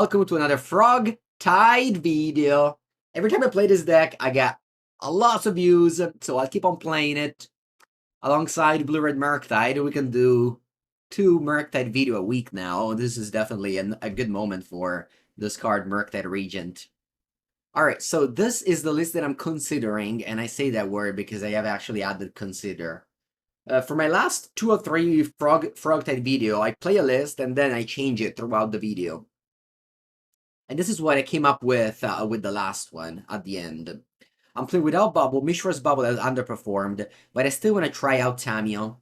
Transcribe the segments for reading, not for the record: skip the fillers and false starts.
Welcome to another Frogtide video. Every time I play this deck, I get a lot of views, so I'll keep on playing it. Alongside Blue-Red Murktide, we can do 2 Murktide video a week now. This is definitely a good moment for this card, Murktide Regent. Alright, so this is the list that I'm considering, and I say that word because I have actually added consider. For my last 2 or 3 Frogtide video, I play a list and then I change it throughout the video. And this is what I came up with the last one at the end. I'm playing without Bubble. Mishra's Bubble has underperformed, but I still want to try out Tamiyo.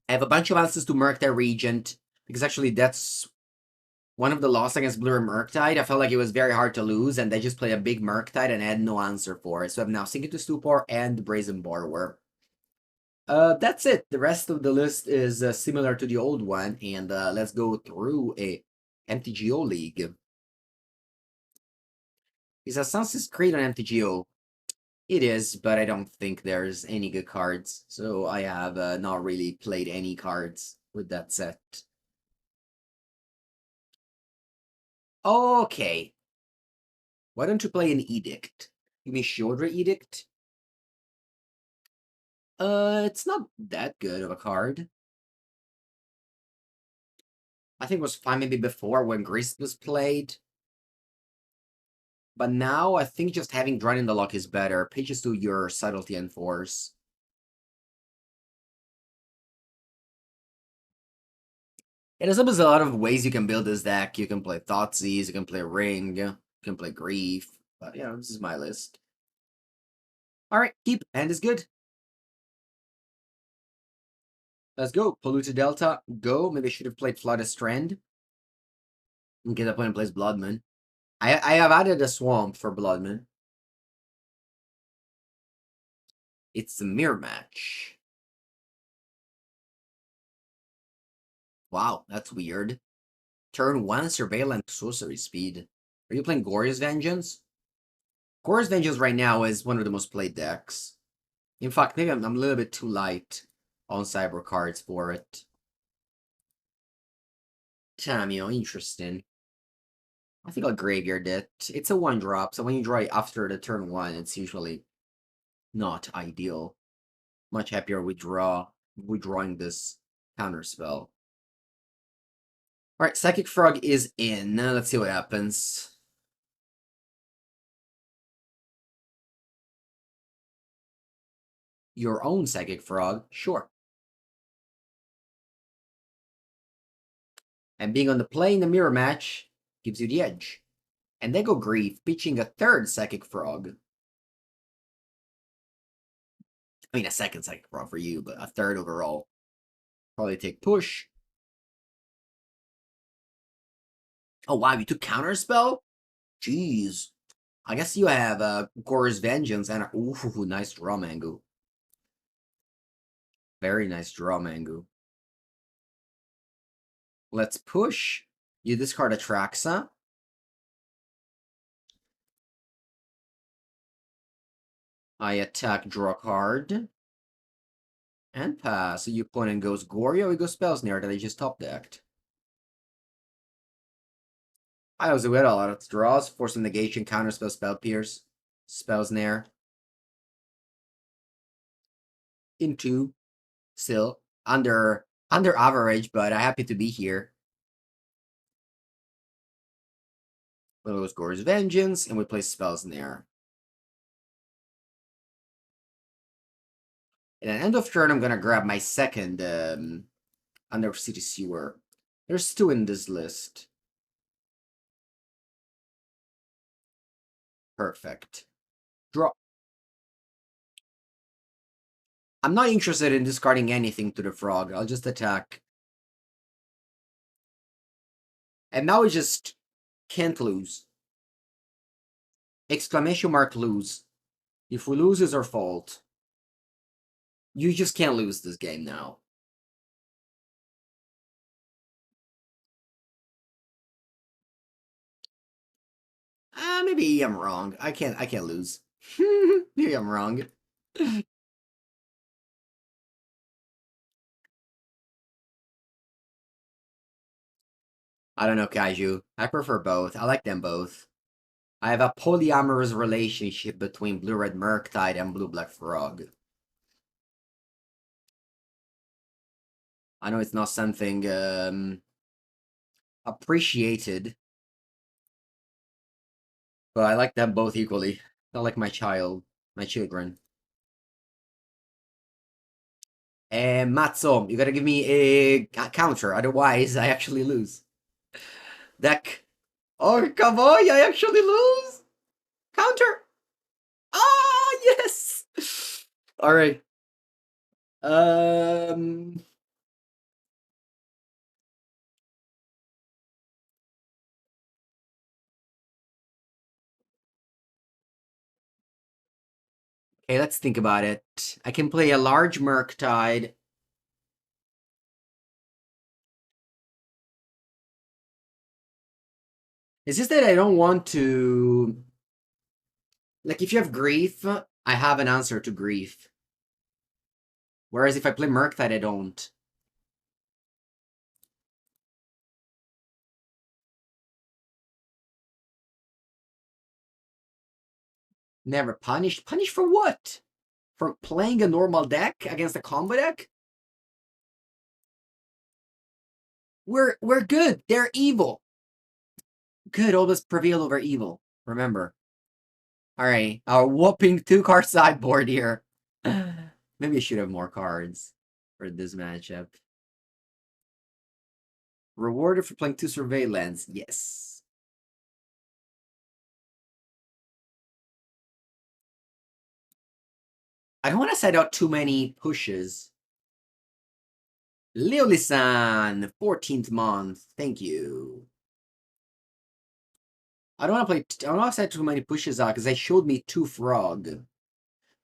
I have a bunch of answers to Murktide Regent, because actually that's one of the losses against Blue Murktide. I felt like it was very hard to lose, and they just played a big Murktide and I had no answer for it. So I'm now sinking to Stupor and Brazen Borrower. That's it. The rest of the list is similar to the old one, and let's go through a MTGO league. Is Assassin's Creed on MTGO? It is, but I don't think there's any good cards, so I have not really played any cards with that set. Okay. Why don't you play an Edict? You mean Shieldra Edict? It's not that good of a card. I think it was fine maybe before when Grixis was played. But now, I think just having Drawn in the Loch is better. Pages to your Subtlety and Force. There's a lot of ways you can build this deck. You can play Thoughtseize, you can play Ring, you can play Grief. But, you know, this is my list. Alright, keep. Hand is good. Let's go. Polluted Delta, go. Maybe I should have played Flooded Strand. In case opponent plays Bloodman. I have added a Swamp for Bloodman. It's a mirror match. Wow, that's weird. Turn 1, Surveillance, Sorcery Speed. Are you playing Glorious Vengeance? Glorious Vengeance right now is one of the most played decks. In fact, maybe I'm a little bit too light on cyber cards for it. Tamiyo, interesting. I think I'll graveyard it. It's a 1-drop, so when you draw it after the turn 1, it's usually not ideal. Much happier withdrawing this counterspell. Alright, Psychic Frog is in. Let's see what happens. Your own Psychic Frog? Sure. And being on the play in the mirror match gives you the edge. And then go Grief, pitching a 3rd Psychic Frog. I mean, a 2nd Psychic Frog for you, but a 3rd overall. Probably take Push. Oh, wow, you took Counterspell? Jeez. I guess you have Gore's Vengeance and ooh, nice draw, Mangu. Very nice draw, Mangu. Let's push. You discard a Traxa. I attack, draw a card. And pass. So your opponent goes Goryo, he goes Spell Snare that I just top decked. I also had a lot of draws. Force of Negation, Counterspell, Spell Pierce, Spell Snare. Into. Still. Under average, but I'm happy to be here. One of those Gore's Vengeance, and we play Spell Snare. And at end of turn, I'm gonna grab my second Undercity Sewer. There's 2 in this list. Perfect. Draw. I'm not interested in discarding anything to the frog. I'll just attack. And now we just can't lose. Exclamation mark lose. If we lose, it's our fault. You just can't lose this game now. Maybe I'm wrong. I can't lose. Maybe I'm wrong. I don't know, Kaiju. I prefer both. I like them both. I have a polyamorous relationship between Blue-Red Murktide and Blue-Black Frog. I know it's not something appreciated, but I like them both equally. They're like my children. And Matzo, you gotta give me a counter, otherwise I actually lose. Deck. Oh, come on, I actually lose! Counter! Ah, yes! Alright. Okay, let's think about it. I can play a large Murktide. It's just that I don't want to... Like, if you have Grief, I have an answer to Grief. Whereas if I play Murktide, I don't. Never punished. Punished for what? For playing a normal deck against a combo deck? We're good. They're evil. Good always prevail over evil. Remember. Alright, our whooping 2-card sideboard here. Maybe I should have more cards for this matchup. Rewarded for playing 2 Surveillance. Yes. I don't want to set out too many pushes. Leolisan, 14th month. Thank you. I don't want to play. I don't want to set too many pushes out because they showed me 2 frog.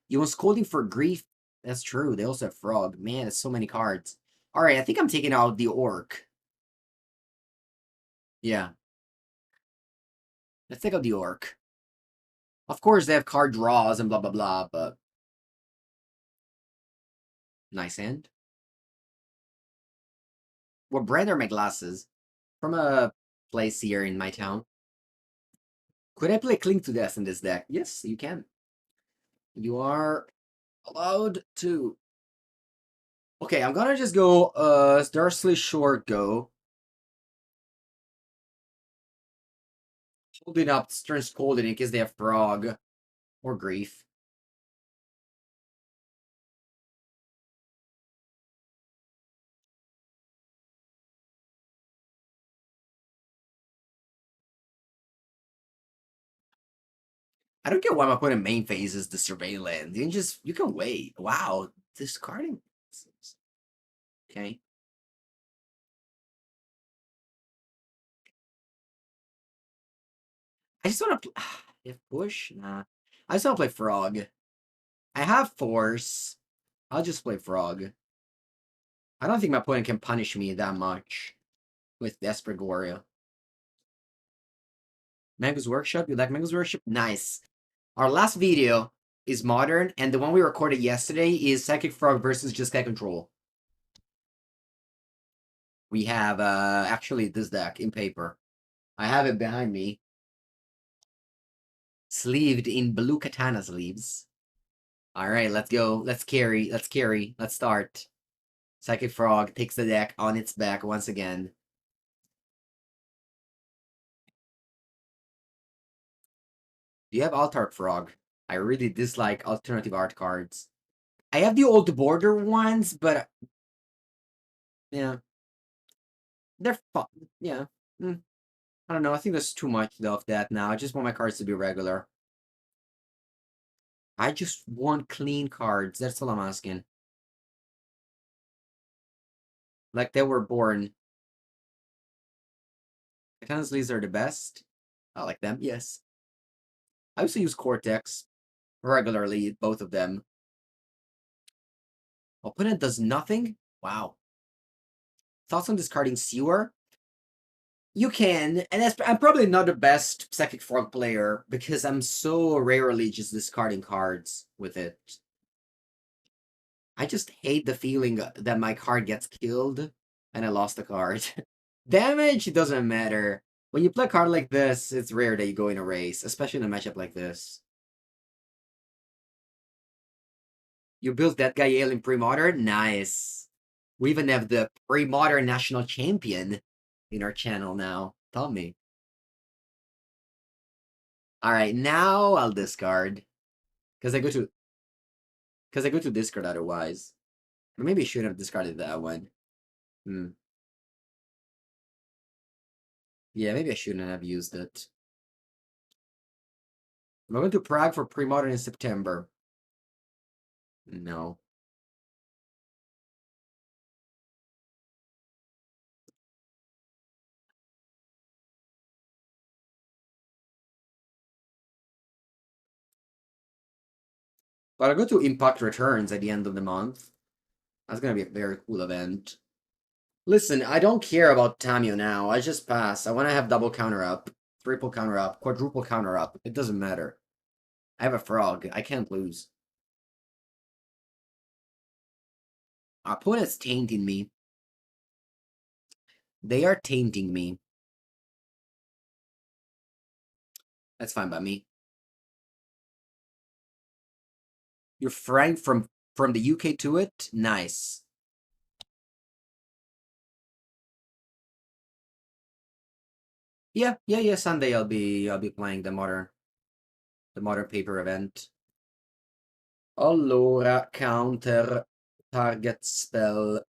You want Scolding for Grief? That's true. They also have frog. Man, it's so many cards. All right, I think I'm taking out the orc. Yeah. Let's take out the orc. Of course, they have card draws and blah blah blah, but nice hand. What brand are my glasses? From a place here in my town. Could I play Cling to Death in this deck? Yes, you can. You are allowed to. Okay, I'm gonna just go Darkslick Shores go. Holding up Stern Scolding in case they have frog or grief. I don't get why my opponent main phase is the surveillance. You can wait. Wow, discarding. Okay. I just want to if push, nah. I just want to play frog. I have force. I'll just play frog. I don't think my opponent can punish me that much with Esper Gloria. Mango's Workshop. You like Mango's Workshop? Nice. Our last video is modern, and the one we recorded yesterday is Psychic Frog versus Jeskai Control. We have actually this deck in paper. I have it behind me. Sleeved in blue katana sleeves. Alright, let's go. Let's carry. Let's start. Psychic Frog takes the deck on its back once again. Do you have Alt Art Frog? I really dislike alternative art cards. I have the old border ones, but yeah. They're fun. Yeah. I don't know. I think there's too much of that now. I just want my cards to be regular. I just want clean cards. That's all I'm asking. Like they were born. Katana sleeves are the best. I like them, yes. I also use Cortex regularly, both of them. Opponent does nothing? Wow. Thoughts on discarding Sewer? You can, and I'm probably not the best Psychic Frog player because I'm so rarely just discarding cards with it. I just hate the feeling that my card gets killed and I lost the card. Damage, it doesn't matter. When you play a card like this, it's rare that you go in a race, especially in a matchup like this. You built that guy Alien Pre-Modern? Nice. We even have the Pre-Modern National Champion in our channel now. Tommy. Alright, now I'll discard. Because I go to discard otherwise. Or maybe I shouldn't have discarded that one. Yeah, maybe I shouldn't have used it. I'm going to Prague for Pre-Modern in September. No. But I'll go to Impact Returns at the end of the month. That's going to be a very cool event. Listen, I don't care about Tamiyo now. I just pass. I want to have double counter up, triple counter up, quadruple counter up. It doesn't matter. I have a frog. I can't lose. Our opponent's tainting me. They are tainting me. That's fine by me. You're flying from the UK to it? Nice. Yeah. Sunday I'll be playing the modern paper event. Allora, counter target spell.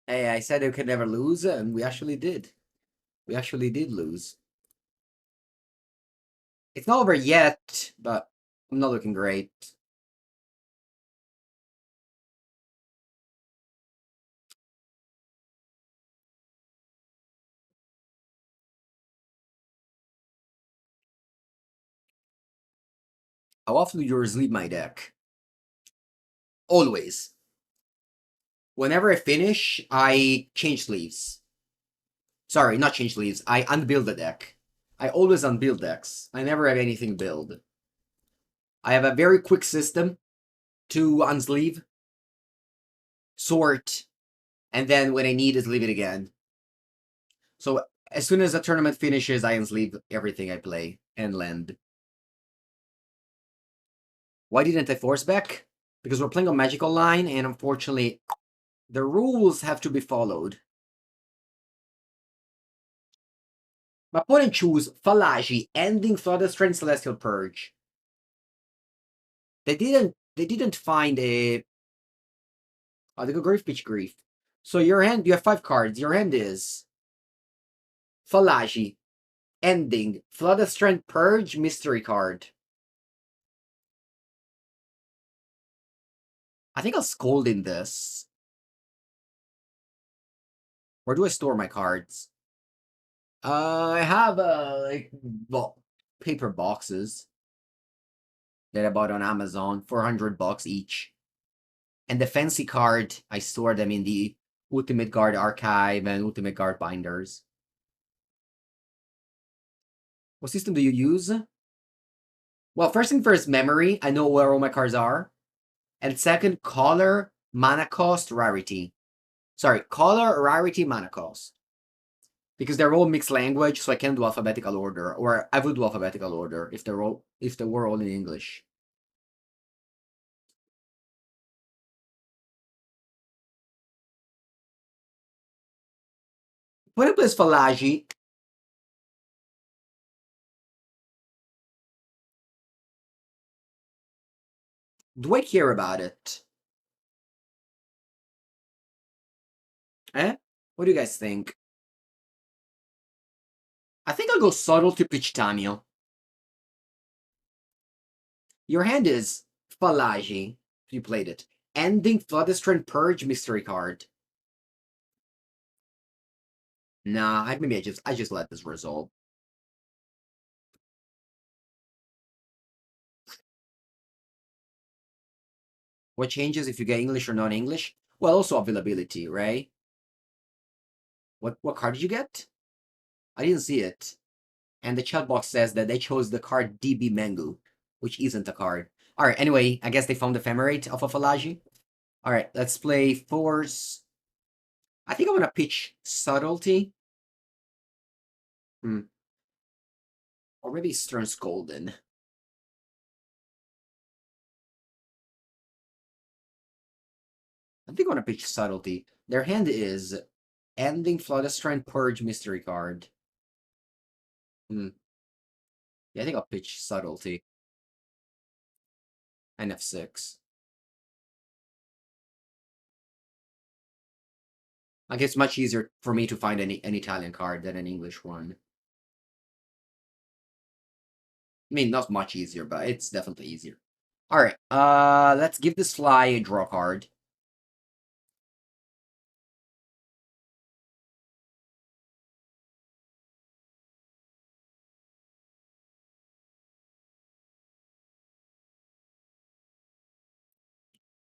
Hey, I said I could never lose, and we actually did. We actually did lose. It's not over yet, but I'm not looking great. How often do you sleeve my deck? Always. Whenever I finish, I change sleeves. Sorry, not change sleeves. I unbuild the deck. I always unbuild decks. I never have anything build. I have a very quick system to unsleeve, sort, and then when I need it, leave it again. So as soon as the tournament finishes, I unsleeve everything I play and land. Why didn't I force back? Because we're playing on Magical Line, and unfortunately, the rules have to be followed. My opponent chose Fallaci, ending Flooded Strand Celestial Purge. They didn't find a... Oh, they go Grief, Pitch Grief. So your hand, you have 5 cards. Your hand is Fallaci, ending, Flooded Strand Purge, mystery card. I think I'll Scold in this. Where do I store my cards? I have paper boxes that I bought on Amazon, $400 each. And the fancy card, I store them in the Ultimate Guard archive and Ultimate Guard binders. What system do you use? Well, first thing first, memory. I know where all my cards are. And second, color, mana cost, rarity. Sorry, color, rarity, mana cost. Because they're all mixed language, so I can't do alphabetical order. Or I would do alphabetical order if they were all in English. When I play Fallaci, do I care about it? Eh? What do you guys think? I think I'll go Subtlety pitch Tamiyo. Your hand is Fallaci, if you played it. Ending Flooded Strand Purge mystery card. Nah, maybe I just let this resolve. What changes if you get English or non-English? Well, also availability, right? What card did you get? I didn't see it. And the chat box says that they chose the card DB Mengu, which isn't a card. Alright, anyway, I guess they found Ephemerate off of Alaji. Alright, let's play Force. I think I want to pitch Subtlety. Or maybe Stern Scolding. I think I want to pitch Subtlety. Their hand is Ending, Flooded Strand, Purge, Mystery card. Yeah, I think I'll pitch Subtlety. And F6. Like, it's much easier for me to find an Italian card than an English one. I mean, not much easier, but it's definitely easier. Alright, let's give this fly a draw card.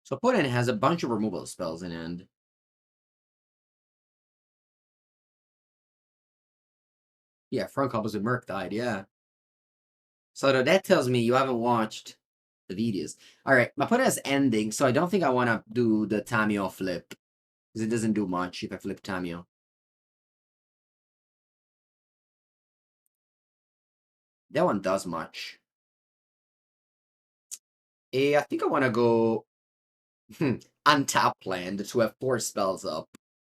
So opponent has a bunch of removal spells in hand. Yeah, front couples with Murktide, yeah. So that tells me you haven't watched the videos. Alright, my opponent has Ending, so I don't think I want to do the Tamiyo flip. Because it doesn't do much if I flip Tamiyo. That one does much. I think I want to go untap land to have 4 spells up.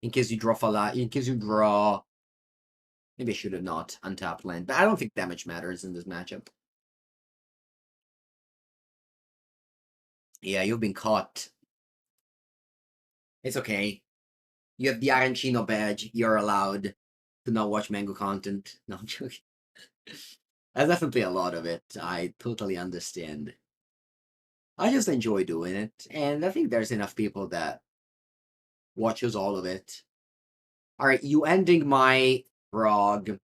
In case you draw in case you draw... Maybe I should have not untapped land, but I don't think damage matters in this matchup. Yeah, you've been caught. It's okay. You have the Arancino badge. You're allowed to not watch Mango content. No, I'm joking. There's definitely a lot of it. I totally understand. I just enjoy doing it, and I think there's enough people that watches all of it. Alright, you ending my frog.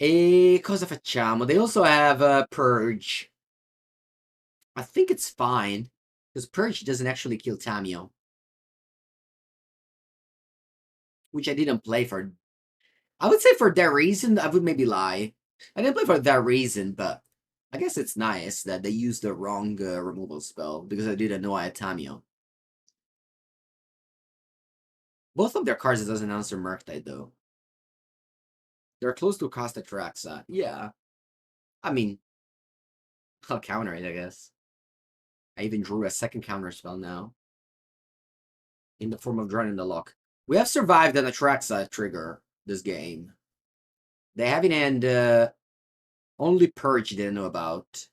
Cosa facciamo? They also have a Purge. I think it's fine, because Purge doesn't actually kill Tamiyo. Which I didn't play for. I would say for that reason, I would maybe lie. I didn't play for that reason, but I guess it's nice that they used the wrong removal spell, because I didn't know I had Tamiyo. Both of their cards doesn't answer Murktide, though. They're close to cost Atraxa. Yeah. I mean, I'll counter it, I guess. I even drew a second counter spell now. In the form of Drowning the Loch. We have survived an Atraxa trigger this game. They have in hand only Purge didn't know about.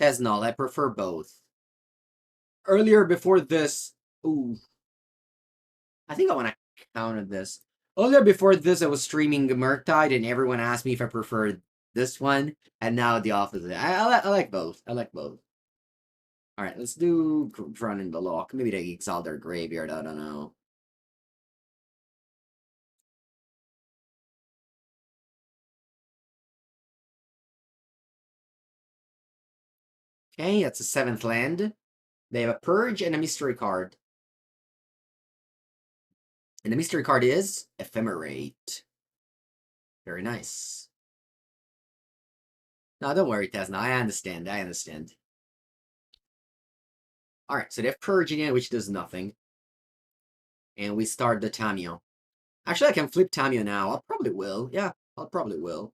Tesnol, I prefer both. Earlier before this... Ooh. I think I want to counter this. Earlier before this, I was streaming Murktide, and everyone asked me if I preferred this one, and now the opposite. I like both. I like both. Alright, let's do Running the Loch. Maybe they exile their graveyard, I don't know. Okay, that's a 7th land. They have a Purge and a Mystery card. And the Mystery card is Ephemerate. Very nice. No, don't worry, Tesna. I understand. I understand. Alright, so they have Purge in it, which does nothing. And we start the Tamiyo. Actually, I can flip Tamiyo now. I probably will. Yeah, I probably will.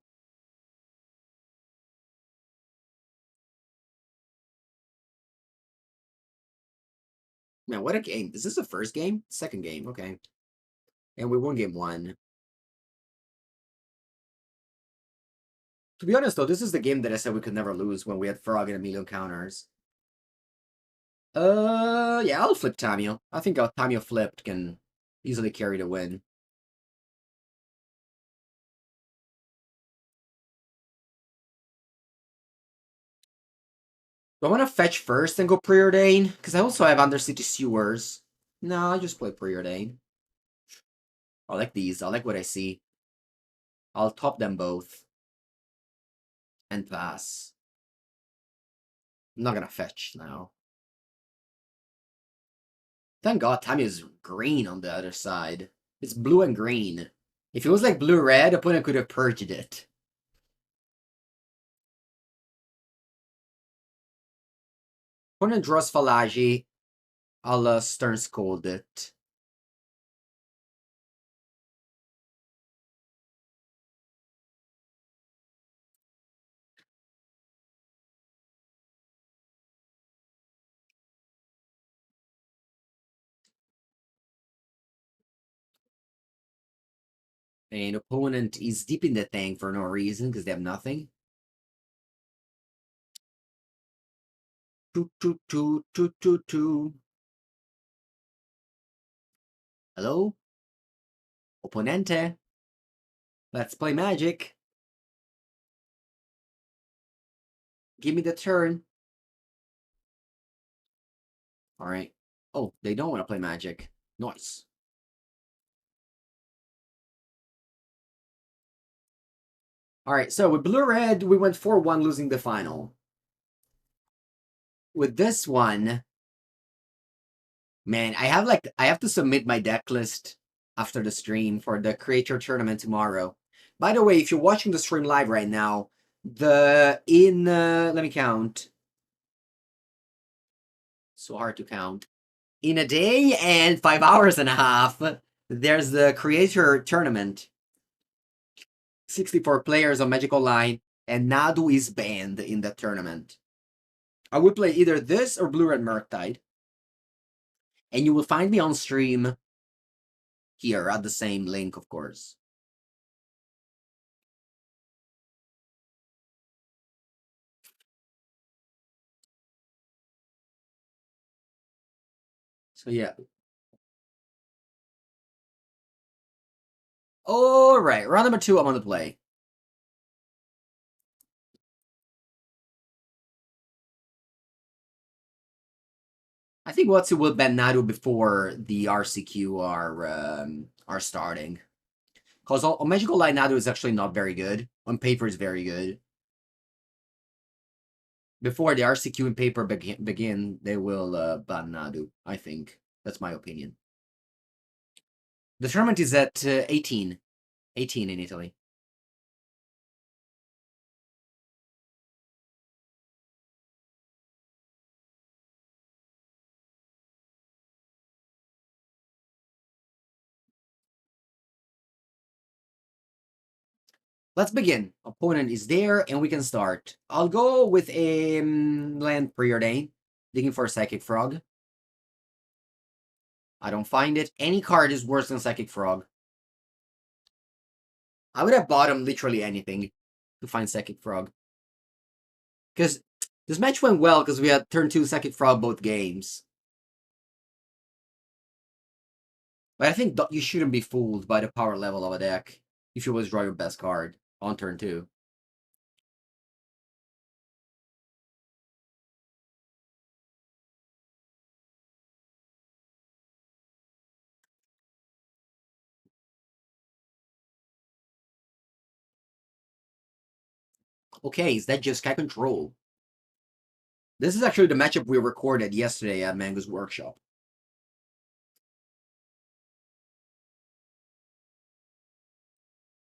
Man, what a game. Is this the first game? Second game, okay. And we won game 1. To be honest, though, this is the game that I said we could never lose when we had Frog and a million counters. Yeah, I'll flip Tamiyo. I think our Tamiyo flipped can easily carry the win. Do I want to fetch first and go Preordain? Because I also have Undercity Sewers. No, I'll just play Preordain. I like these. I like what I see. I'll top them both. And pass. I'm not gonna fetch now. Thank God Tamiyo's green on the other side. It's blue and green. If it was like blue-red, opponent could have purged it. Opponent draws Falagi. I'll Stern Scold it. And opponent is deep in the tank for no reason because they have nothing. Two. Hello? Opponente. Let's play Magic. Give me the turn. Alright. Oh, they don't want to play Magic. Nice. Alright, so with blue-red, we went 4-1 losing the final. With this one, man, I have to submit my deck list after the stream for the Creator Tournament tomorrow. By the way, if you're watching the stream live right now, let me count. So hard to count. In a day and 5 hours and a half, there's the Creator Tournament. 64 players on Magic Online, and Nadu is banned in the tournament. I would play either this or Blue-Red Murktide. And you will find me on stream here at the same link, of course. So yeah. Alright, round number 2 I'm on the play. I think Watsu will ban Nadu before the RCQ are starting. Because on Magical Light, Nadu is actually not very good. On paper, it's very good. Before the RCQ and paper begin, they will ban Nadu, I think. That's my opinion. The tournament is at 18. 18 in Italy. Let's begin. Opponent is there, and we can start. I'll go with a land Preordain, digging for a Psychic Frog. I don't find it. Any card is worse than Psychic Frog. I would have bottomed literally anything to find Psychic Frog. Because this match went well because we had turn 2 Psychic Frog both games. But I think you shouldn't be fooled by the power level of a deck if you always draw your best card on turn 2. Okay, is that Jeskai control? This is actually the matchup we recorded yesterday at Mango's workshop.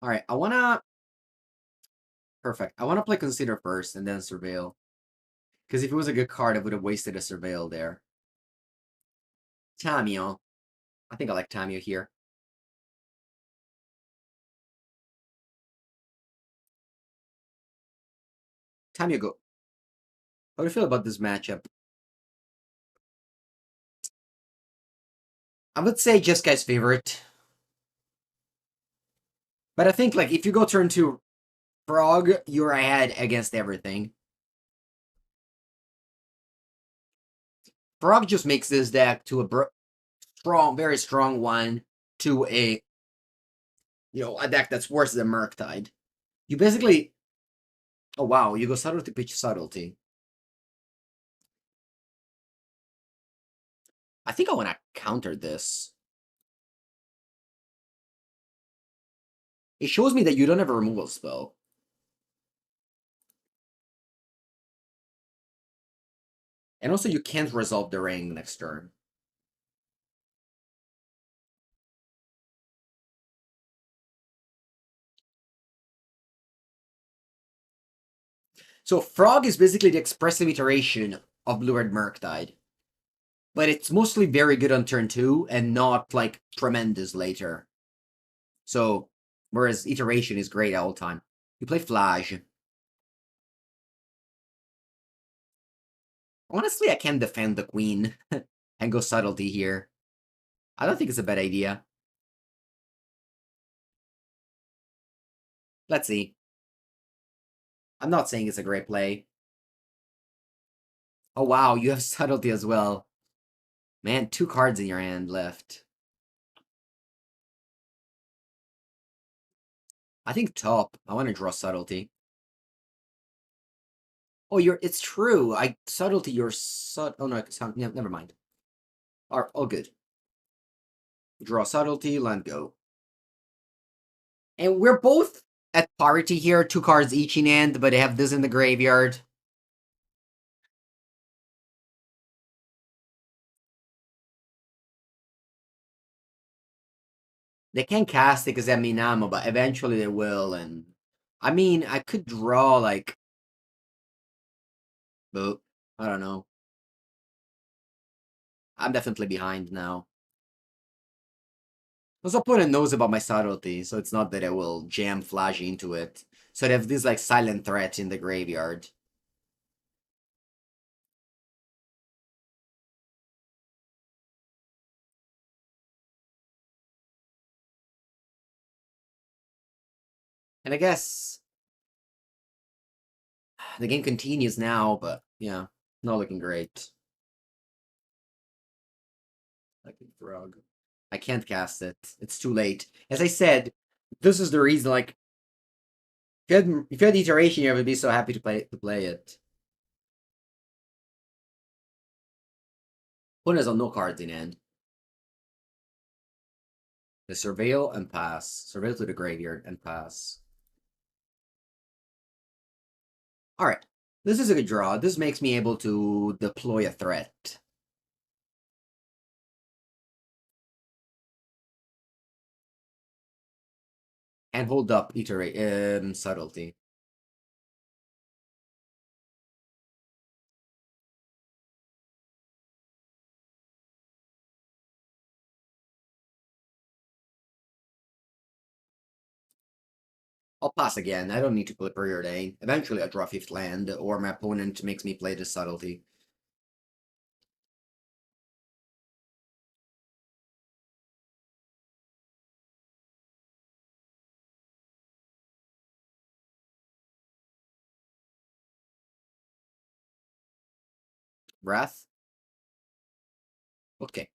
Alright, I wanna... Perfect. I wanna play Consider first and then Surveil. Because if it was a good card, I would have wasted a Surveil there. Tamiyo. I think I like Tamiyo here. Tamiyo go. How do you feel about this matchup? I would say Jeskai's favorite. But I think, like, if you go turn 2 Frog, you're ahead against everything. Frog just makes this deck to a very strong one to a, a deck that's worse than Murktide. You basically... Oh, wow, you go Subtlety, pitch Subtlety. I think I want to counter this. It shows me that you don't have a removal spell. And also you can't resolve the ring next turn. So Frog is basically the expressive iteration of Blue-Red Murktide. But it's mostly very good on turn 2 and not like tremendous later. So, whereas iteration is great all the time. You play Flash. Honestly, I can defend the Queen and go Subtlety here. I don't think it's a bad idea. Let's see. I'm not saying it's a great play. Oh wow, you have Subtlety as well. Man, 2 cards in your hand left. I think top. I want to draw Subtlety. Oh, it's true. Subtlety, oh no, never mind. Oh, good. Draw Subtlety, land go. And we're both at parity here, 2 cards each in hand, but they have this in the graveyard. They can cast it because they have Minamo, but eventually they will, and... I mean, I could draw, like... But, I don't know. I'm definitely behind now. This opponent knows about my Subtlety, so it's not that I will jam Flash into it. So they have this, like, silent threat in the graveyard. And I guess... The game continues now, but, yeah. Not looking great. Like a frog. I can't cast it. It's too late. As I said, this is the reason, like... If you had iteration, you would be so happy to play it. Opponent has no cards in hand. The surveil and pass. Surveil to the graveyard and pass. Alright. This is a good draw. This makes me able to deploy a threat. And hold up Subtlety. I'll pass again. I don't need to play Preordain. Eventually I'll draw 5th land, or my opponent makes me play the Subtlety. Wrath? Okay.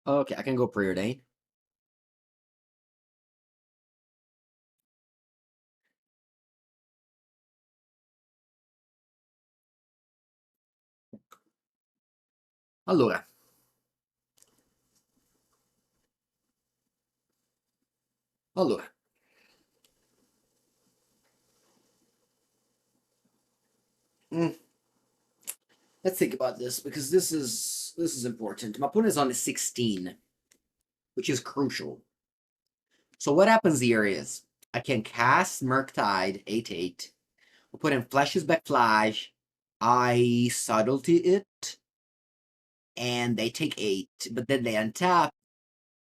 Okay, I can go Preordain. Allora. Allora. Let's think about this, because this is important. My opponent is on a 16, which is crucial. So what happens here is, I can cast Murktide, 8/8. Opponent flashes back Flash. I Subtlety it, and they take 8, but then they untap,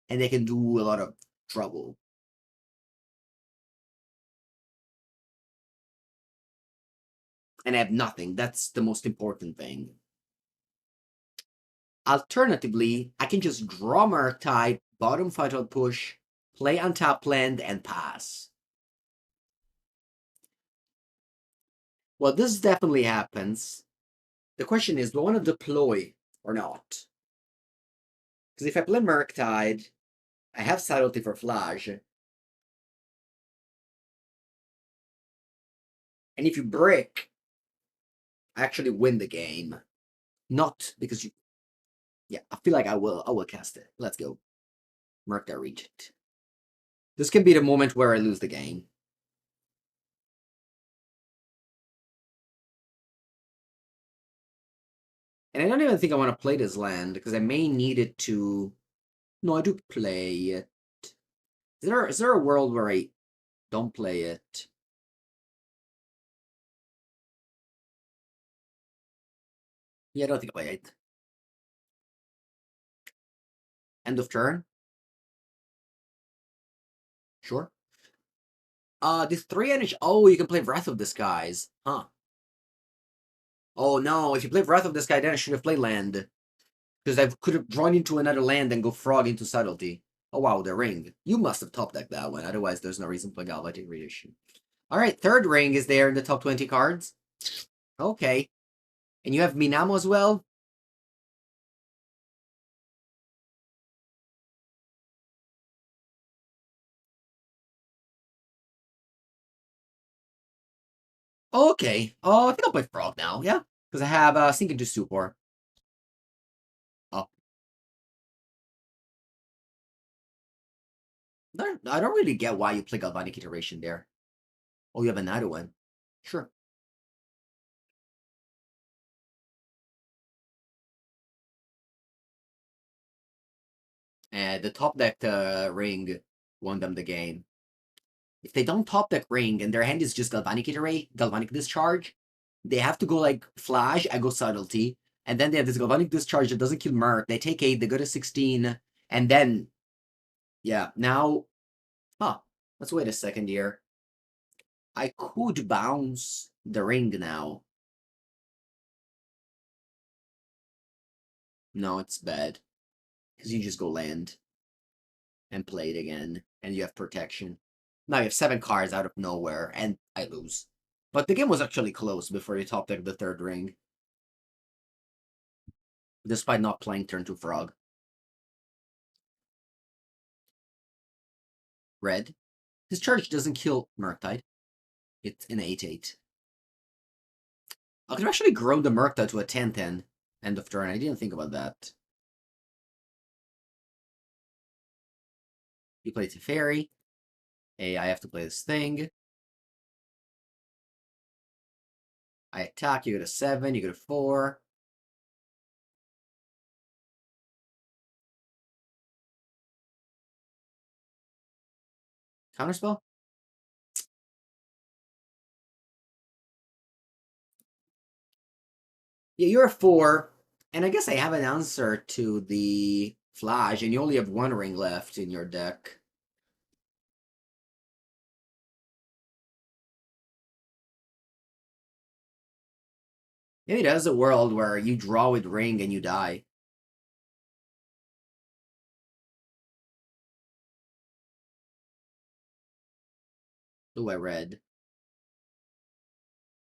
and they can do a lot of trouble. And I have nothing. That's the most important thing. Alternatively, I can just draw Murktide, bottom Fatal Push, play untap land, and pass. Well, this definitely happens. The question is, do I want to deploy or not? Because if I play Murktide, I have Subtlety for Flash. And if you brick, I actually win the game. Not because you... Yeah, I feel like I will cast it. Let's go. Murktide Regent. This can be the moment where I lose the game. And I don't even think I want to play this land, because I may need it to... No, I do play it. Is there a world where I don't play it? Yeah, I don't think I play it. End of turn? Sure. This 3 energy... Oh, you can play Wrath of Disguise. Huh. Oh no, if you play Wrath of Disguise, then I should have played land. Because I could have drawn into another land and go Frog into Subtlety. Oh wow, the ring. You must have top decked that one, otherwise there's no reason to play Galvanic Reissue. Alright, third ring is there in the top 20 cards. Okay. And you have Minamo as well? Okay. Oh, I think I'll play Frog now, yeah. Because I have Sink into Stupor. Oh. I don't really get why you play Galvanic Iteration there. Oh, you have another one. Sure. And the top decked ring won them the game. If they don't top deck ring and their hand is just Galvanic Iterate, Galvanic Discharge, they have to go like Flash, I go Subtlety, and then they have this Galvanic Discharge that doesn't kill Murk. They take 8, they go to 16, and then, yeah, now, let's wait a second here. I could bounce the ring now. No, it's bad. Because you just go land and play it again, and you have protection. Now you have 7 cards out of nowhere, and I lose. But the game was actually close before you top deck the third ring. Despite not playing turn 2 Frog. Red. His charge doesn't kill Murktide. It's an 8-8. I could actually grow the Murktide to a 10-10 end of turn. I didn't think about that. You play Teferi. Hey, I have to play this thing. I attack, you go to 7, you go to 4. Counterspell? Yeah, you're a 4. And I guess I have an answer to the Flash, and you only have 1 ring left in your deck. Maybe there's a world where you draw with ring and you die. Ooh, I read.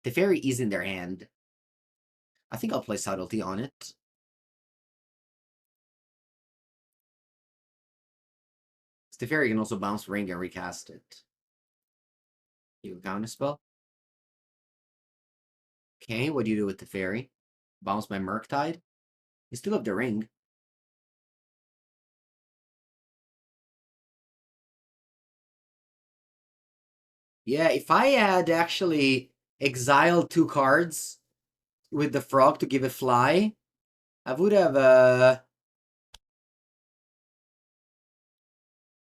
The fairy is in their hand. I think I'll play Subtlety on it. Teferi can also bounce ring and recast it. You Counterspell. Okay, what do you do with Teferi? Bounce my Murktide? You still have the ring. Yeah, if I had actually exiled 2 cards with the frog to give it fly, I would have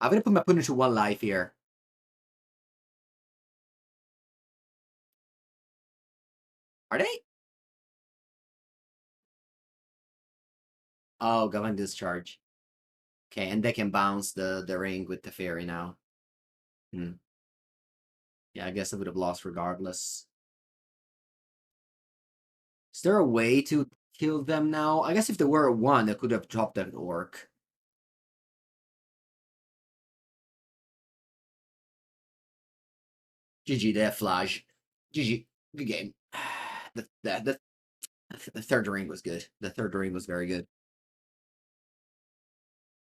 put my opponent to 1 life here. Are they? Oh, Galvanic Discharge. Okay, and they can bounce the ring with Teferi now. Hmm. Yeah, I guess I would have lost regardless. Is there a way to kill them now? I guess if there were a 1, I could have dropped an orc. GG, they have Flash. GG, good game. The third ring was good. The third ring was very good.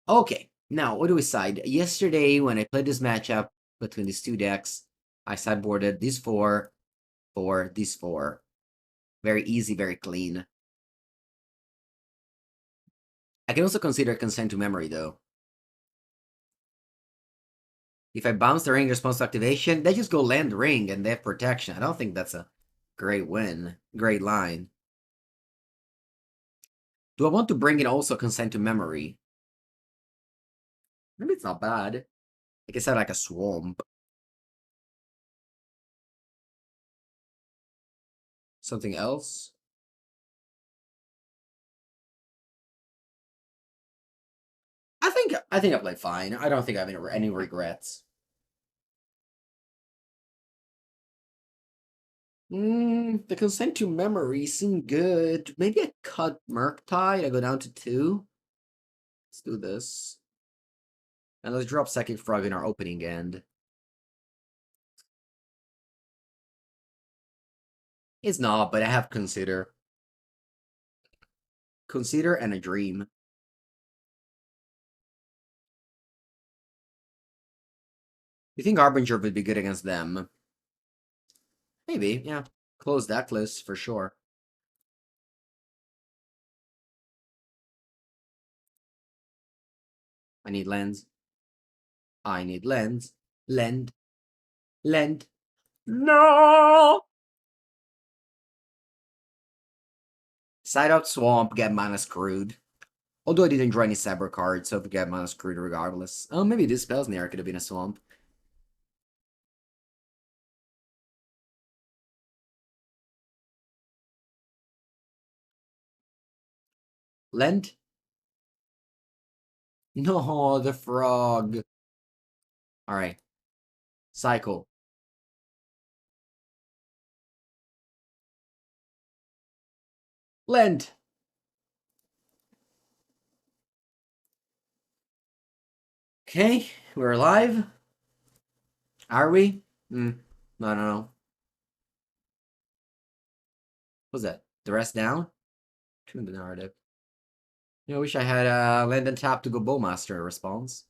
Okay, now what do we side? Yesterday, when I played this matchup between these 2 decks, I sideboarded these 4 for these 4. Very easy, very clean. I can also consider Consign to Memory, though. If I bounce the ring in response to activation, they just go land ring and they have protection. I don't think that's a great win. Great line. Do I want to bring in also Consign to Memory? Maybe it's not bad. I guess I like a Swamp. Something else? I think I played fine. I don't think I have any regrets. The Consent to Memory seemed good. Maybe I cut Murktide. I go down to 2. Let's do this. And let's drop Second Frog in our opening end. It's not, but I have Consider. Consider and a Dream. You think Harbinger would be good against them? Maybe, yeah. Close deck list for sure. I need lands. I need lands. Lend. Lend. No! Side out Swamp, get mana screwed. Although I didn't draw any Saber cards, so if we get mana screwed regardless. Oh, maybe this Spell Snare could have been a Swamp. Lend? No, the frog. Alright. Cycle. Lend. Okay, we're alive. Are we? I don't know. What's that? The rest down? Tune the narrative. I wish I had land and tap to go Bowmaster response.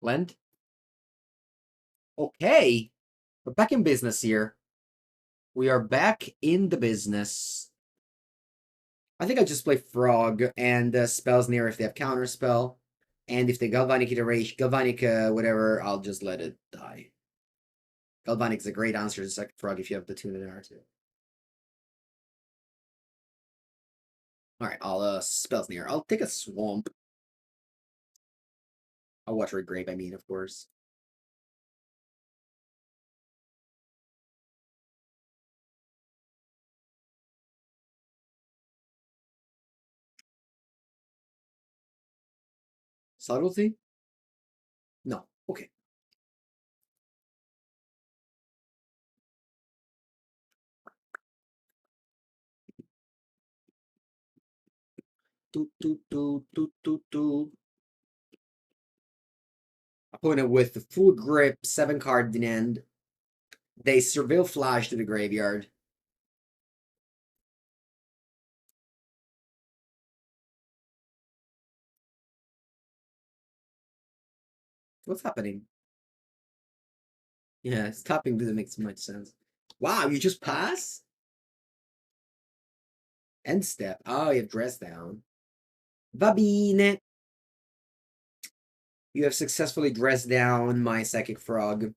Lend? Okay. We're back in business here. We are back in the business. I think I just play Frog and Spell Snare if they have Counterspell. And if they Galvanic Iteration, Galvanic whatever, I'll just let it die. Galvanic is a great answer to second Frog if you have the tune in R2. Alright, I'll Spell Snare. I'll take a Swamp. A Watery Grave, I mean, of course. Subtlety? No. Okay. Opponent with the full grip, 7 card in end. They Surveil Flash to the graveyard. What's happening? Yeah, stopping doesn't make much sense. Wow, you just pass? End step. Oh, you have dress down. Va bene. You have successfully dressed down my Psychic Frog.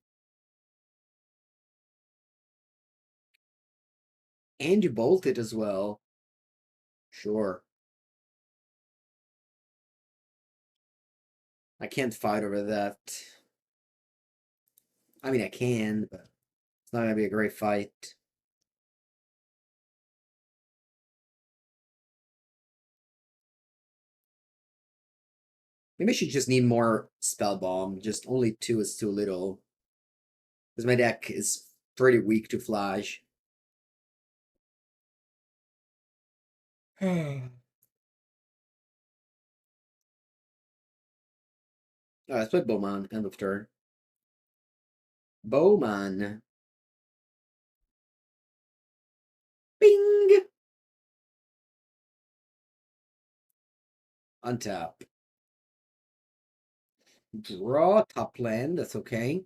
And you bolted as well. Sure. I can't fight over that. I mean, I can, but it's not going to be a great fight. Maybe I should just need more Spellbomb. Just only 2 is too little. Because my deck is pretty weak to Flash. Alright, let's play Bowman, end of turn. Bowman. Bing! Untap. Draw top land, that's okay.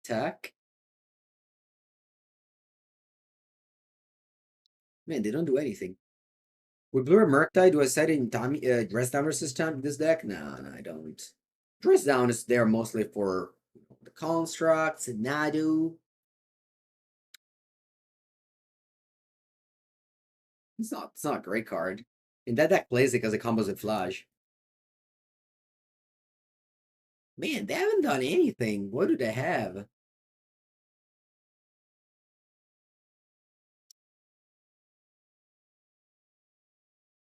Attack. Man, they don't do anything. With Blue Murktide, do I set in Dress Down versus time this deck? No, I don't. Dress Down is there mostly for The constructs, Nadu. It's not a great card. And that deck plays it because it combos with Flash. Man, they haven't done anything. What do they have?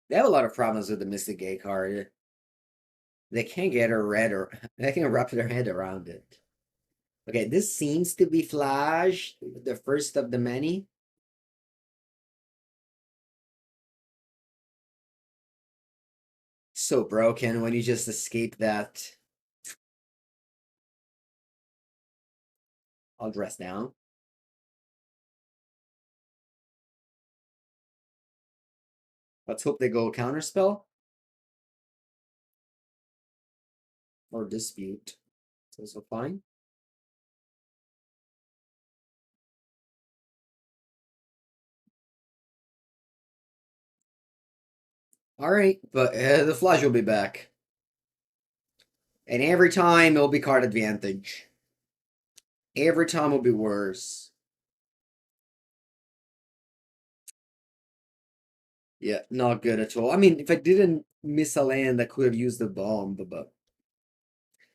They have a lot of problems with the Mystic Gate card. They can't get a red or they can wrap their head around it. Okay, this seems to be Flash, the first of the many. So broken when you just escape that. I'll dress down. Let's hope they go Counterspell or Dispute. It's also fine. All right, but the Flash will be back. And every time it'll be card advantage. Every time will be worse. Yeah, not good at all. I mean, if I didn't miss a land, I could have used the bomb, but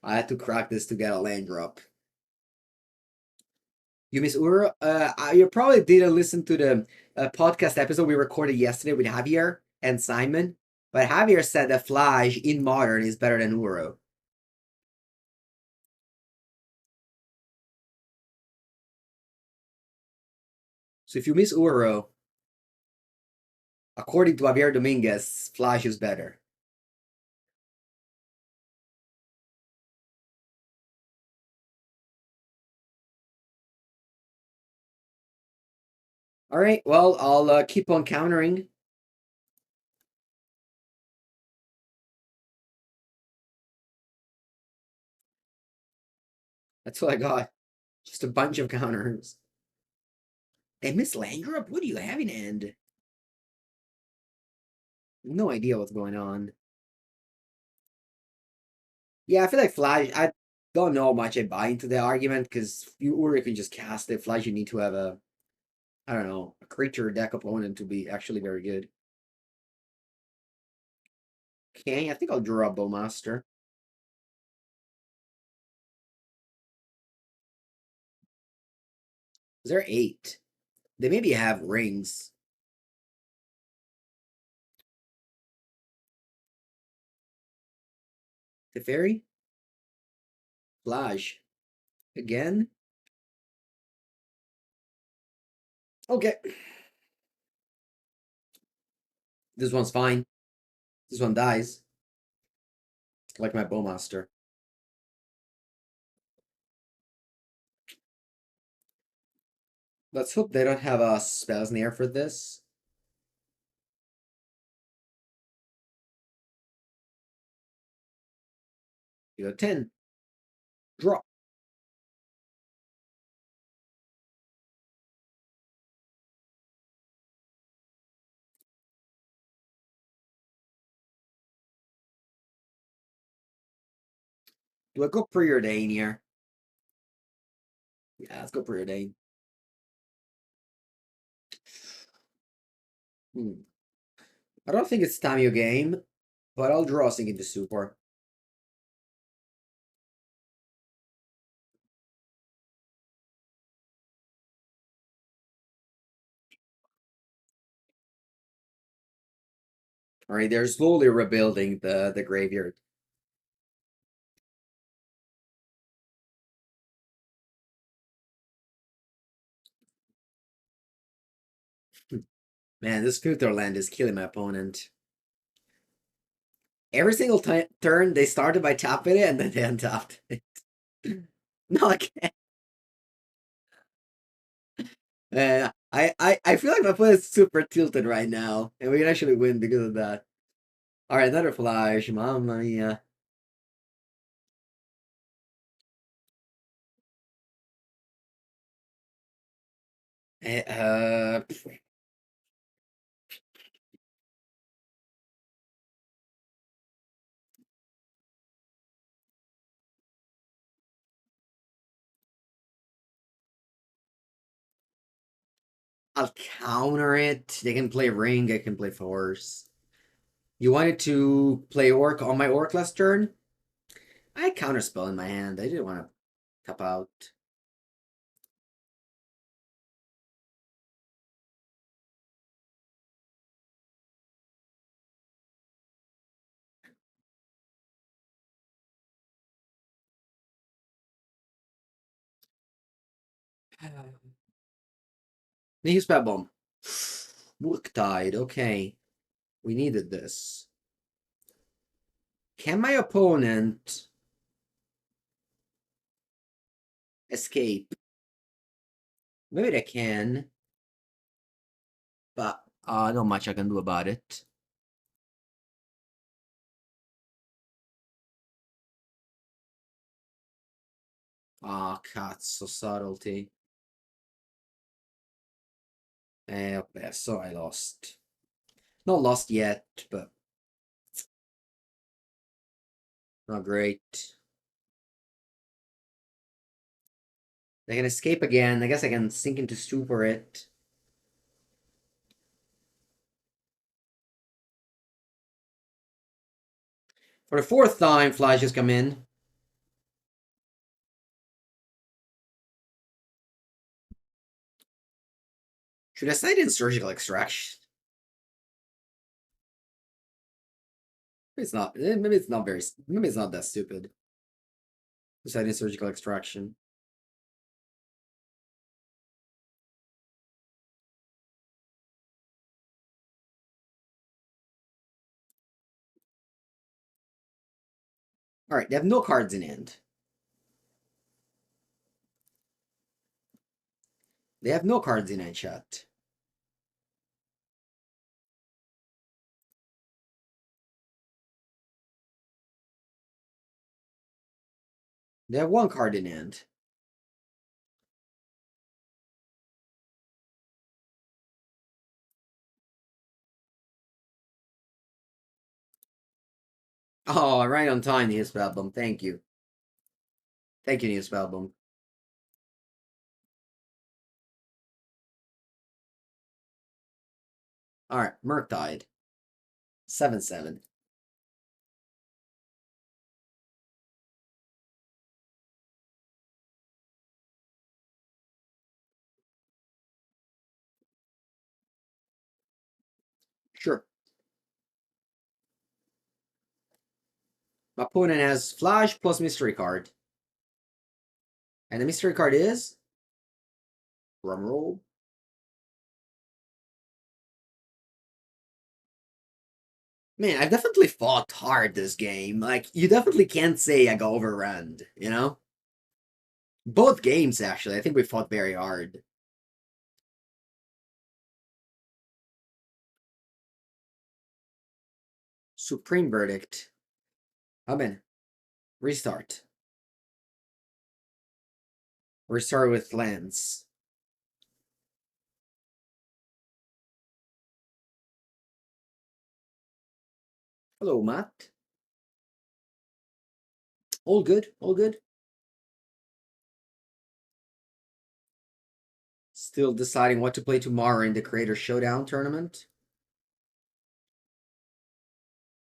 I had to crack this to get a land drop. You miss Uro? You probably didn't listen to the podcast episode we recorded yesterday with Javier and Simon, but Javier said that Flash in Modern is better than Uro. So if you miss Uro, according to Javier Dominguez, Flash is better. All right, well, I'll keep on countering. That's what I got. Just a bunch of counters. They miss land drop? What do you have in hand? No idea what's going on. Yeah, I feel like Flash. I don't know how much I buy into the argument because you can just cast it. Flash, you need to have a, I don't know, a creature deck opponent to be actually very good. Okay, I think I'll draw a Bowmaster. Is there 8? They maybe have rings. The fairy? Flash. Again? Okay. This one's fine. This one dies. Like my Bowmaster. Let's hope they don't have a Spell Snare for this. You got 10. Draw. Do I go Preordain here? Yeah, let's go Preordain. I don't think it's Tamiyo game, but I'll draw Sinking to Stupor. All right, they're slowly rebuilding the graveyard. Man, this filter land is killing my opponent. Every single turn, they started by tapping it and then they untapped it. No, I can't. I feel like my opponent's super tilted right now, and we can actually win because of that. All right, another flash, mamma mia. Uh, I'll counter it. They can play Ring, I can play Force. You wanted to play Orc on my Orc last turn? I had Counterspell in my hand. I didn't want to tap out. Nihil Spellbomb. Murktide, okay. We needed this. Can my opponent escape? Maybe they can. But not much I can do about it. Cats, so subtlety. Okay, so I lost. Not lost yet, but not great. They can escape again. I guess I can sink into Stupor it. For the fourth time, flashes come in. Should I slide in Surgical Extraction? Maybe it's not. Maybe it's not very. Maybe it's not that stupid. Slide in Surgical Extraction. All right, they have no cards in hand. They have no cards in hand, chat. They have one card in hand. Oh, right on time, Nihil Spellbomb. Thank you. Thank you, Nihil Spellbomb. Alright, Murktide. 7/7. Sure. My opponent has Flash plus Mystery card. And the Mystery card is... Drumroll. Man, I've definitely fought hard this game. Like, you definitely can't say I got overrun, you know? Both games, actually. I think we fought very hard. Supreme Verdict. I'm in. Restart. Restart with lands. Hello, Matt. All good, all good. Still deciding what to play tomorrow in the Creator Showdown tournament.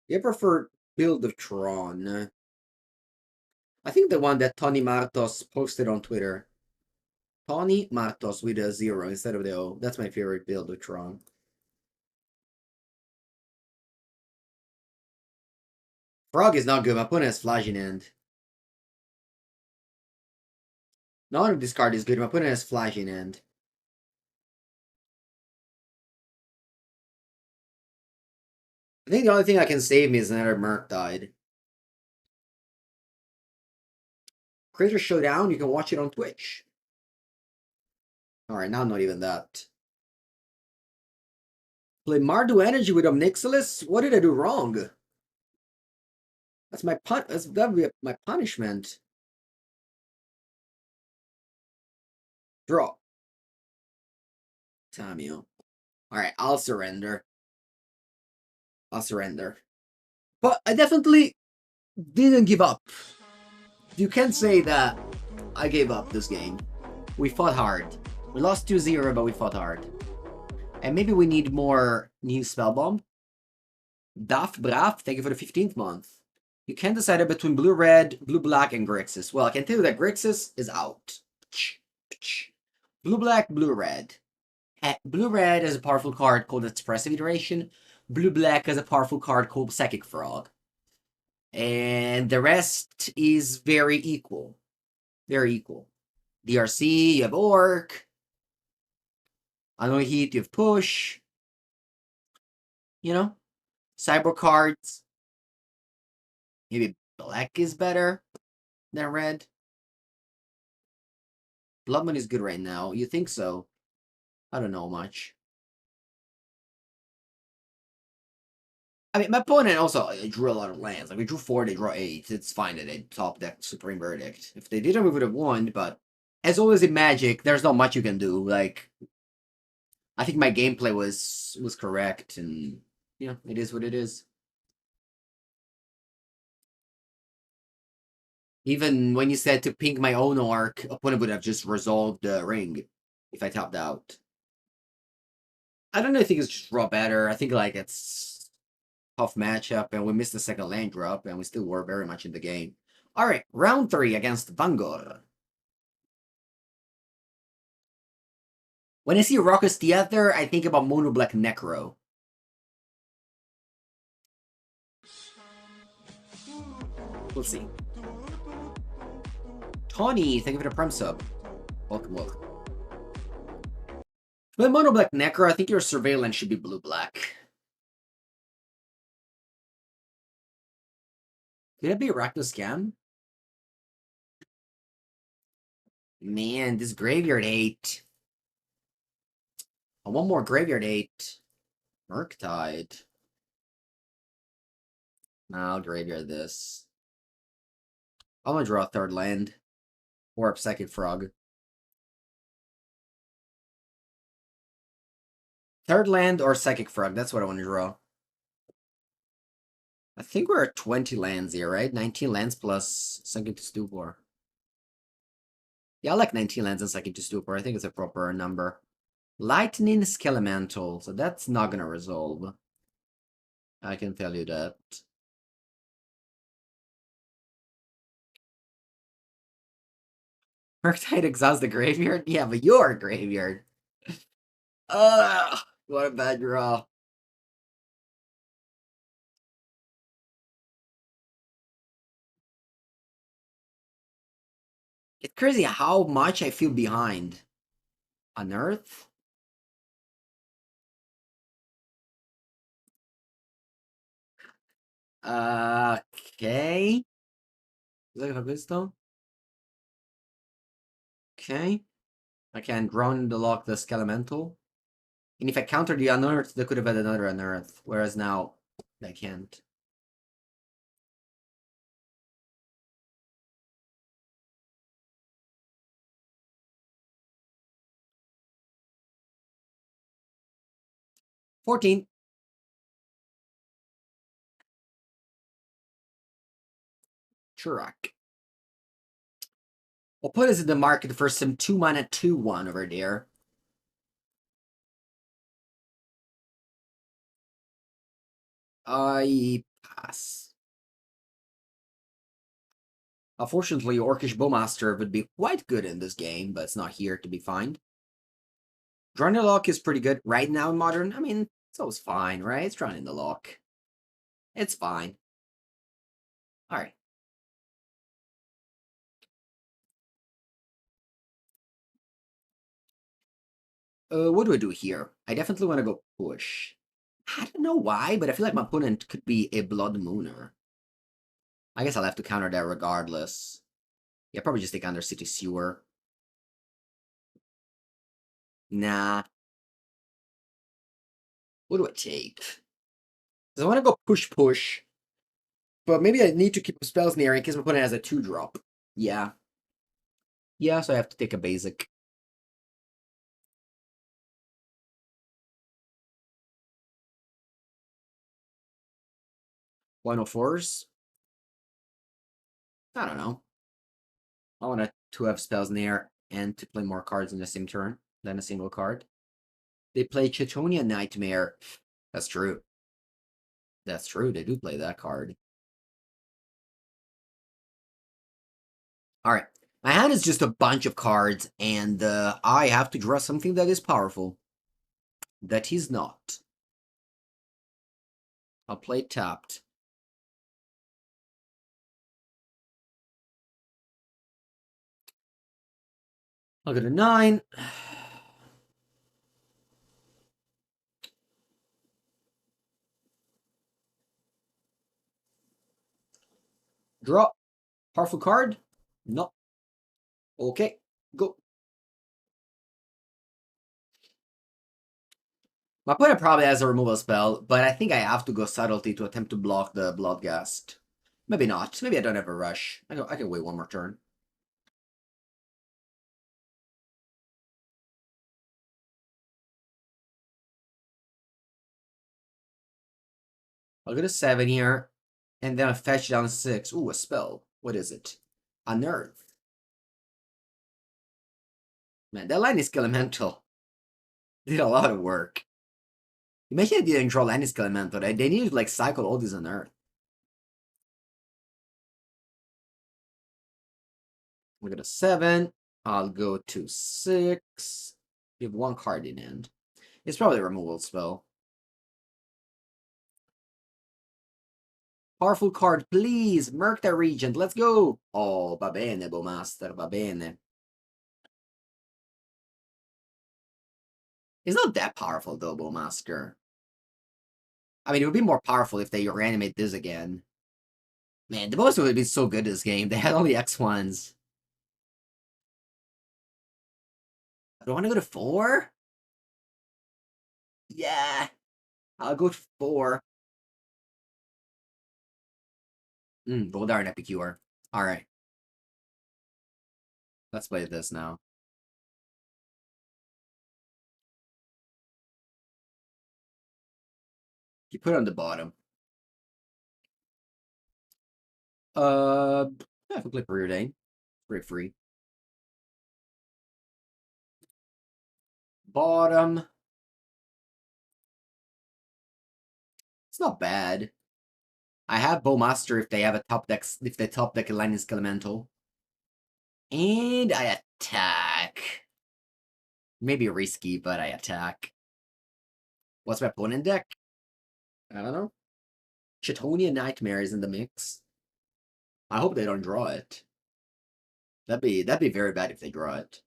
You prefer Build of Tron? I think the one that Tony Martos posted on Twitter. Tony Martos with a 0 instead of the O. That's my favorite build of Tron. Frog is not good. My opponent has Flash in hand. None of this card is good. My opponent has Flash in hand. I think the only thing I can save me is another Murktide. Creator Showdown, you can watch it on Twitch. Alright, now not even that. Play Mardu Energy with Omnixilis? What did I do wrong? That's my that would be my punishment. Draw. Tamiyo. Alright, I'll surrender. I'll surrender. But I definitely didn't give up. You can't say that I gave up this game. We fought hard. We lost 2-0, but we fought hard. And maybe we need more Nihil Spellbomb. Daft Brav, thank you for the 15th month. You can't decide between blue-red, blue-black, and Grixis. Well, I can tell you that Grixis is out. Blue-black, blue-red. Blue-red has a powerful card called Expressive Iteration. Blue-black has a powerful card called Psychic Frog. And the rest is very equal. Very equal. DRC, you have Orc. Annoy Heat, you have Push. You know? Cyber cards. Maybe black is better than red. Blood Moon is good right now. You think so? I don't know much. I mean, my opponent also drew a lot of lands. Like, we drew 4, they draw 8. It's fine that they top deck Supreme Verdict. If they didn't, we would have won, but as always in Magic, there's not much you can do. Like, I think my gameplay was correct, and, you know, it is what it is. Even when you said to pink my own Orc, opponent would have just resolved the ring if I topped out. I don't know, I think it's just raw better. I think, like, it's tough matchup, and we missed the second land drop, and we still were very much in the game. Alright, round 3 against Vangor. When I see Rakdos Theater, I think about Mono Black Necro. We'll see. Tawny, thank you for the Prem sub. Welcome, welcome. With Mono Black Necro, I think your Surveillance should be blue-black. Could it be Rakdos Scam? Man, this Graveyard 8. I want more Graveyard 8. Murktide. I'll Graveyard this. I'm gonna draw a third land. Or a second frog. Third land or Psychic Frog, that's what I want to draw. I think we're at 20 lands here, right? 19 lands plus Sunken to Stupor. Yeah, I like 19 lands and Sunken to Stupor. I think it's a proper number. Lightning Skelemental, so that's not gonna resolve. I can tell you that. Murktide exhausts the graveyard? Yeah, but your graveyard. Ugh, what a bad draw. It's crazy how much I feel behind. Unearth? Okay. Is that a good stone? Okay. I can ground the lock the Skelemental. And if I counter the Unearth, they could have had another Unearth. Whereas now, I can't. $14. Churak. We'll put us in the market for some 2-mana 2/1 over there. I pass. Unfortunately, Orcish Bowmaster would be quite good in this game, but it's not here to be found. Drawing the Loch is pretty good right now in Modern. I mean, it's always fine, right? It's drawing the Loch. It's fine. Alright. What do I do here? I definitely want to go push. I don't know why, but I feel like my opponent could be a Blood Mooner. I guess I'll have to counter that regardless. Yeah, probably just take Undercity Sewer. Nah. What do I take? Because I want to go push. But maybe I need to keep Spell Snare in case my opponent has a 2-drop. Yeah. Yeah, so I have to take a basic. One of fours? I don't know. I want to have Spell Snare and to play more cards in the same turn than a single card. They play Chtonian Nightmare. That's true. That's true. They do play that card. All right. My hand is just a bunch of cards, and I have to draw something that is powerful. That he's not. I'll play tapped. I'll go to 9. Draw. Powerful card? No. Okay. Go. My opponent probably has a removal spell, but I think I have to go Subtlety to attempt to block the Bloodghast. Maybe not. Maybe I don't have a rush. I can wait one more turn. I'll go to 7 here, and then I'll fetch down 6. Ooh, a spell. What is it? Unearth. Man, that line is elemental. Did a lot of work. Imagine I didn't draw line is elemental. They needed to like cycle all these Unearth. We'll go to 7. I'll go to 6. You have 1 card in hand. It's probably a removal spell. Powerful card, please. Murktide Regent, let's go. Oh, va bene, Bowmaster, va bene. It's not that powerful, though, Bowmaster. I mean, it would be more powerful if they reanimate this again. Man, the Bowmaster would be so good this game. They had all the X1s. Do I want to go to 4? Yeah. I'll go to 4. Voldar and Epicure. Alright. Let's play this now. You put it on the bottom. Yeah, if we play Preordain. Pretty free. Bottom. It's not bad. I have Bowmaster if they have a top deck, if the top deck line is Elemental. And I attack. Maybe risky, but I attack. What's my opponent deck? I don't know. Chtonian Nightmare is in the mix. I hope they don't draw it. That'd be very bad if they draw it.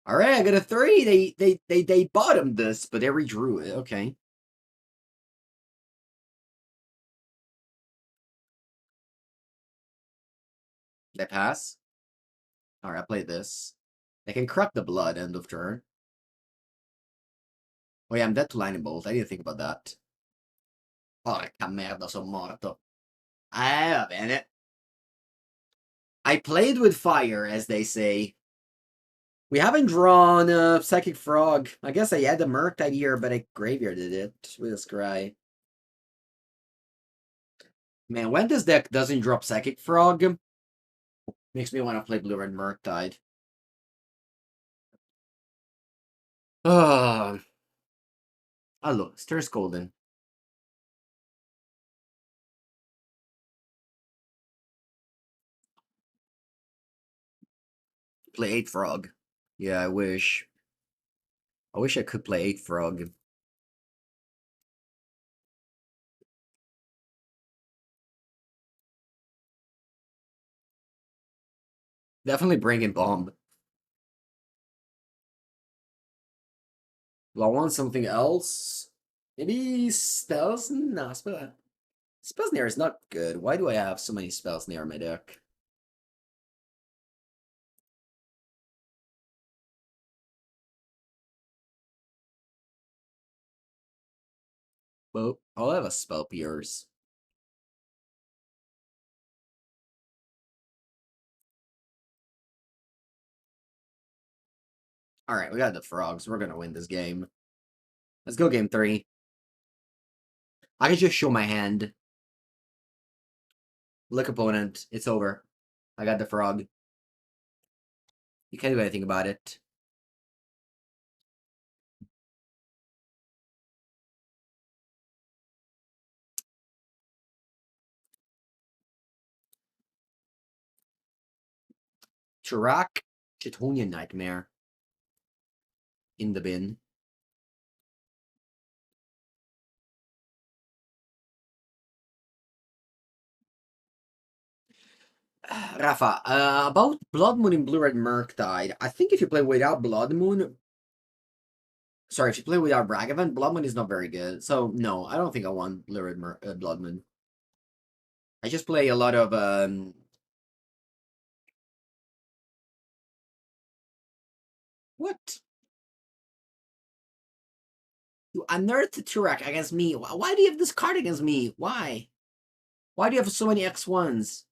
Alright, I got a 3. They bottomed this, but they redrew it. Okay. They pass. Alright, I play this. They can crack the blood end of turn. Oh yeah, I'm dead to Lightning Bolt. I didn't think about that. Porca merda, sono morto. Va bene. I played with fire, as they say. We haven't drawn Psychic Frog. I guess I had the Murktide here, but I graveyarded it with a Scry. Man, when this deck doesn't drop Psychic Frog, makes me want to play Blue-Red Murktide. Hello, Stern Scolding. Play 8 Frog. Yeah, I wish. I wish I could play 8 Frog. Definitely bring in Bomb. Do I want something else? Maybe Spells? Nah, Spell Snare is not good. Why do I have so many Spell Snare in my deck? Well, I'll have a Spell Pierce. Alright, we got the Frogs. We're gonna win this game. Let's go game 3. I can just show my hand. Look, opponent. It's over. I got the Frog. You can't do anything about it. Turak, Chtonian Nightmare. In the bin. Rafa, about Blood Moon in Blue-Red Murktide, I think if you play without Blood Moon... Sorry, if you play without Ragavan, Blood Moon is not very good. So, no, I don't think I want Blue-Red Blood Moon. I just play a lot of... What? You unearthed Turak against me. Why do you have this card against me? Why? Why do you have so many X1s?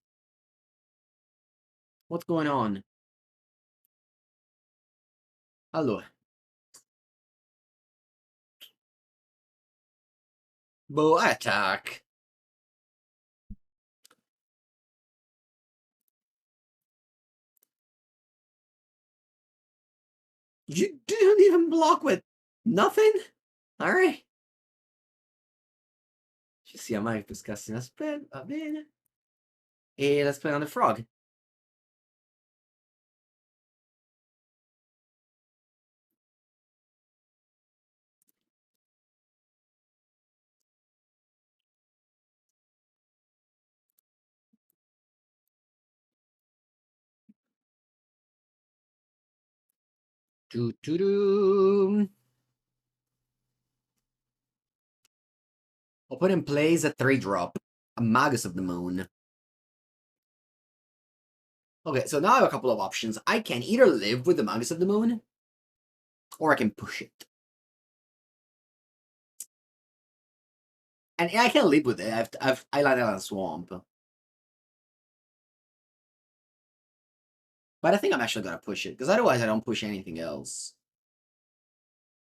What's going on? Hello. Bow attack. You didn't even block with nothing? Alright. Ci sia mai pescassi una spell, va bene. E let's play on the frog. Doo-doo-doo. Opponent plays a 3-drop, a Magus of the Moon. Okay, so now I have a couple of options. I can either live with the Magus of the Moon, or I can push it. And I can live with it. I land on Swamp. But I think I'm actually gonna push it, because otherwise I don't push anything else.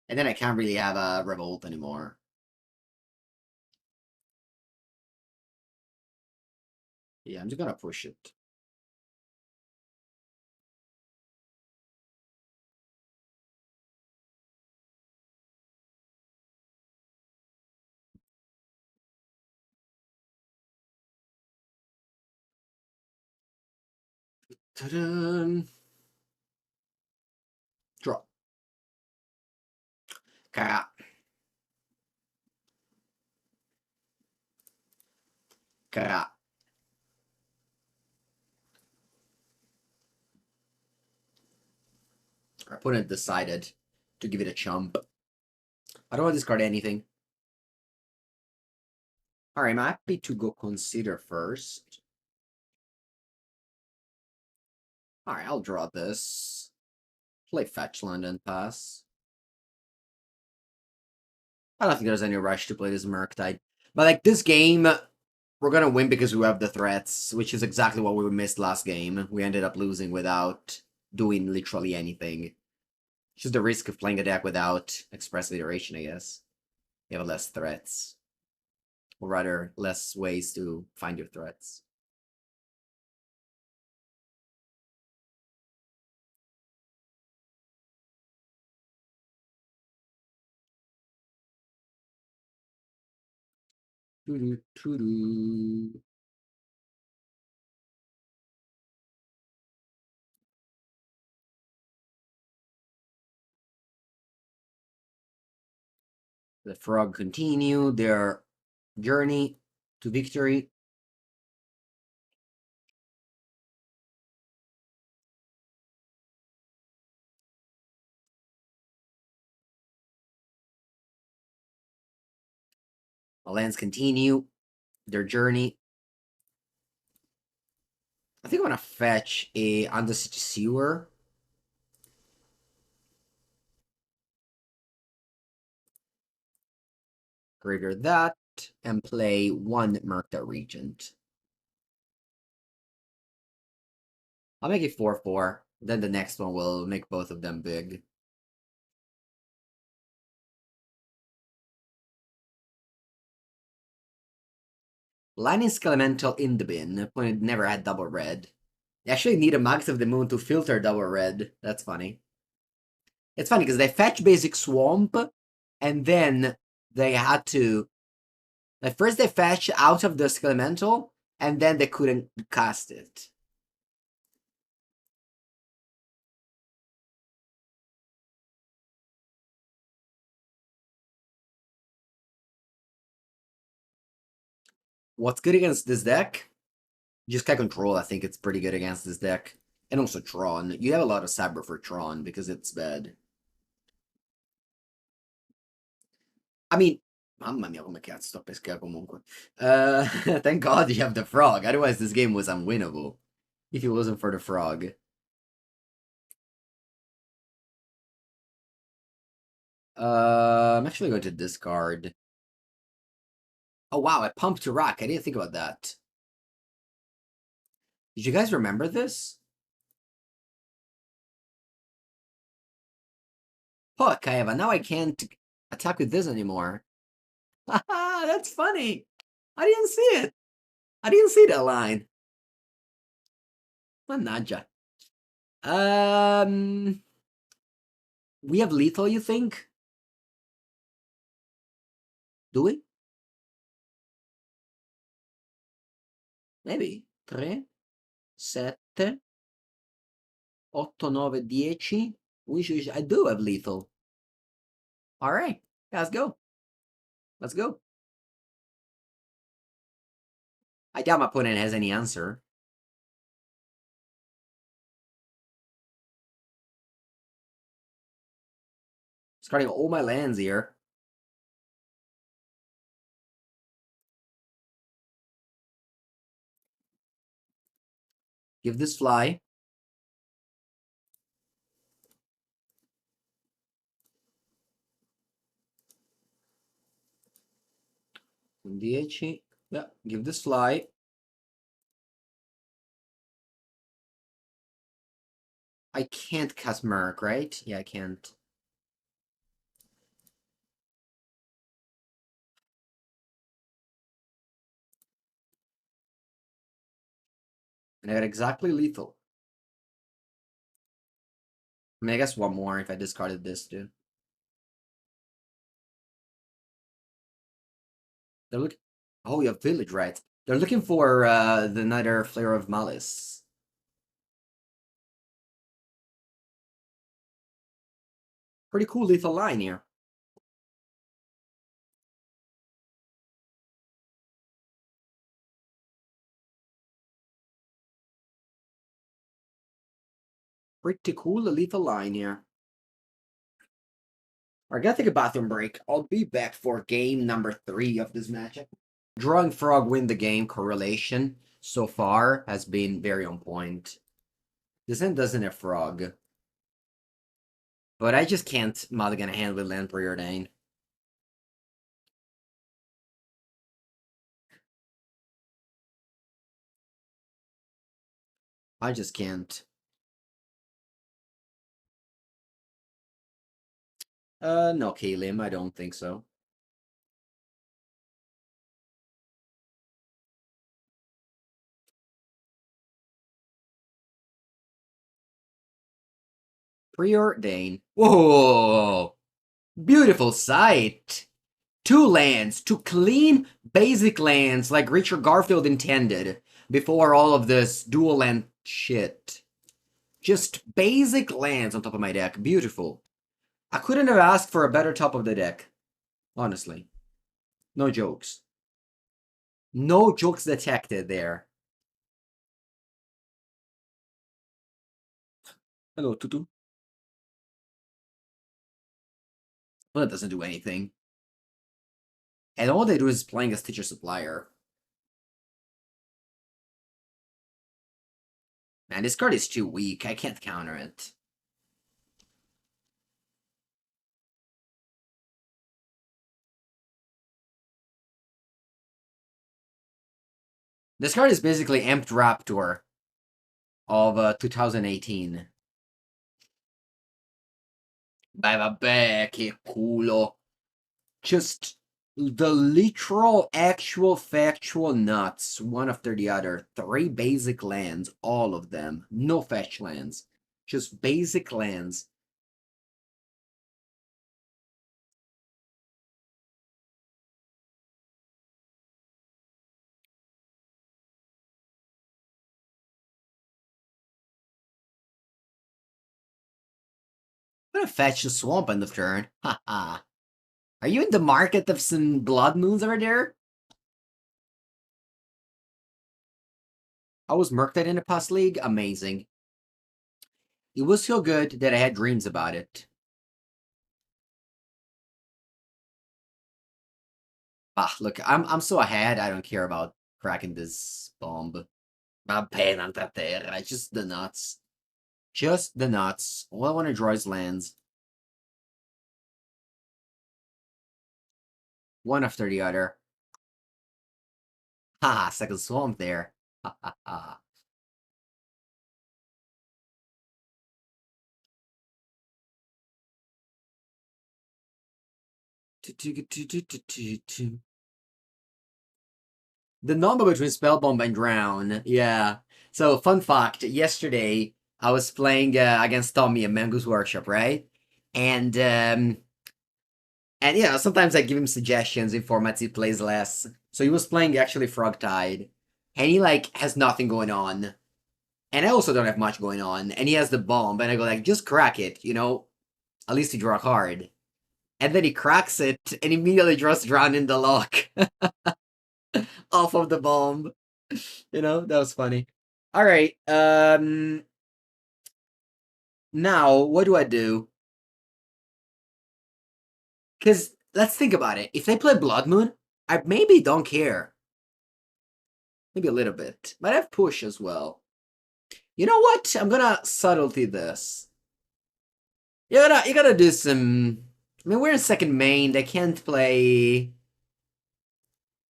And then I can't really have a Revolt anymore. Yeah, I'm just gonna push it. Ta-da! Draw. Kara. Kara. Our opponent decided to give it a chump. I don't want to discard anything. Alright, I'm happy to go consider first. Alright, I'll draw this. Play fetch land and pass. I don't think there's any rush to play this Murktide. But like this game, we're gonna win because we have the threats, which is exactly what we missed last game. We ended up losing without doing literally anything. It's just the risk of playing a deck without express iteration, I guess. You have less threats. Or rather, less ways to find your threats. Doo-doo-doo-doo. The frog continue their journey to victory. The lands continue their journey. I think I'm gonna fetch a Undercity Sewer. Greater that, and play one Murktide Regent. I'll make it 4/4. Then the next one will make both of them big. Lightning Skelemental in the bin. When it never had double red. They actually need a Magus of the Moon to filter double red. That's funny. It's funny because they fetch basic Swamp, and then they had to... Like first they fetch out of the Skelemental, and then they couldn't cast it. What's good against this deck? Jeskai Control, I think it's pretty good against this deck. And also Tron. You have a lot of Saber for Tron because it's bad. I mean, mamma mia come cazzo sto a pescare comunque. Thank God you have the frog, otherwise this game was unwinnable. If it wasn't for the frog. I'm actually going to discard. Oh wow, I pumped to rock. I didn't think about that. Did you guys remember this? Oh, Kaeva, now I can't attack with this anymore. Haha, that's funny. I didn't see it. I didn't see that line. Mannaggia. We have lethal, you think? Do we? Maybe. 3, 7, 8, 9, 10. I do have lethal. Alright, let's go. Let's go. I doubt my opponent has any answer. Discarding all my lands here. Give this fly. Un 10. Yeah, give this fly. I can't cast Merc, right? Yeah, I can't. And I got exactly lethal. I mean, I guess one more if I discarded this, too. They're looking. Oh, you have Village, right? They're looking for the Nether Flare of Malice. Pretty cool lethal line here. Pretty cool lethal line here. I gotta take a bathroom break. I'll be back for game number 3 of this matchup. Drawing Frog win the game correlation so far has been very on point. This end doesn't have Frog. But I just can't mulligan a hand with land Preordain. I just can't. No, Kalim, I don't think so. Preordain. Whoa! Beautiful sight! 2 lands, 2 clean, basic lands like Richard Garfield intended before all of this dual land shit. Just basic lands on top of my deck. Beautiful. I couldn't have asked for a better top of the deck. Honestly. No jokes. No jokes detected there. Hello, Tutu. Well, that doesn't do anything. And all they do is playing a Stitcher Supplier. Man, this card is too weak. I can't counter it. This card is basically Amped Raptor of 2018. Beh, vabbè, che culo. Just the literal, actual, factual nuts, one after the other. 3 basic lands, all of them. No fetch lands. Just basic lands. I'm gonna fetch the swamp end of turn. Haha. Are you in the market of some blood moons over there? I was Murktide in the past league. Amazing. It was so good that I had dreams about it. Ah, look, I'm so ahead. I don't care about cracking this bomb. Appena a terra. Just the nuts. Just the nuts. All I want to draw is lands. One after the other. Haha, second swamp there. Ha ha ha. The number between Spellbomb and Drown. Yeah. So, fun fact. Yesterday, I was playing against Tommy at Mango's Workshop, right? And yeah, sometimes I give him suggestions in formats he plays less. So he was playing actually Frogtide. And he like has nothing going on. And I also don't have much going on. And he has the bomb. And I go like, just crack it, you know? At least you draw a card. And then he cracks it and immediately draws Drown in the Loch. Off of the bomb. You know, that was funny. Alright, now, what do I do? Because, let's think about it. If they play Blood Moon, I maybe don't care. Maybe a little bit. But I have Push as well. You know what? I'm gonna Subtlety this. You gotta do some... I mean, we're in second main. They can't play...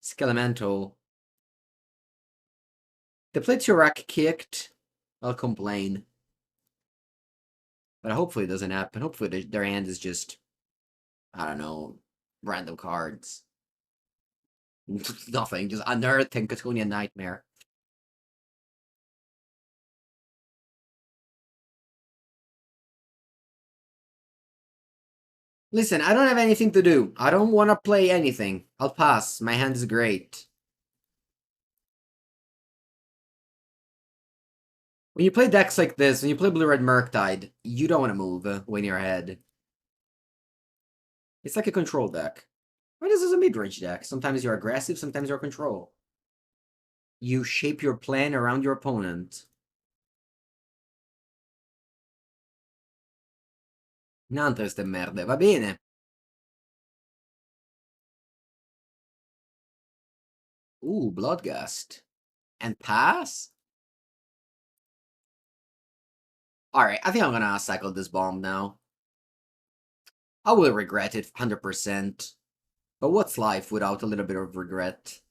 Skelemental. They play Turak kicked. I'll complain. But hopefully it doesn't happen. Hopefully their hand is just... I don't know... random cards. Nothing. Just Unearth and Chtonian Nightmare. Listen, I don't have anything to do. I don't want to play anything. I'll pass. My hand is great. When you play decks like this, when you play Blue-Red Murktide, you don't want to move when you're ahead. It's like a control deck. I mean, this is a mid-range deck. Sometimes you're aggressive, sometimes you're control. You shape your plan around your opponent. Niente queste merde, va bene. Ooh, Bloodgust. And pass? Alright, I think I'm gonna cycle this bomb now. I will regret it 100%. But what's life without a little bit of regret?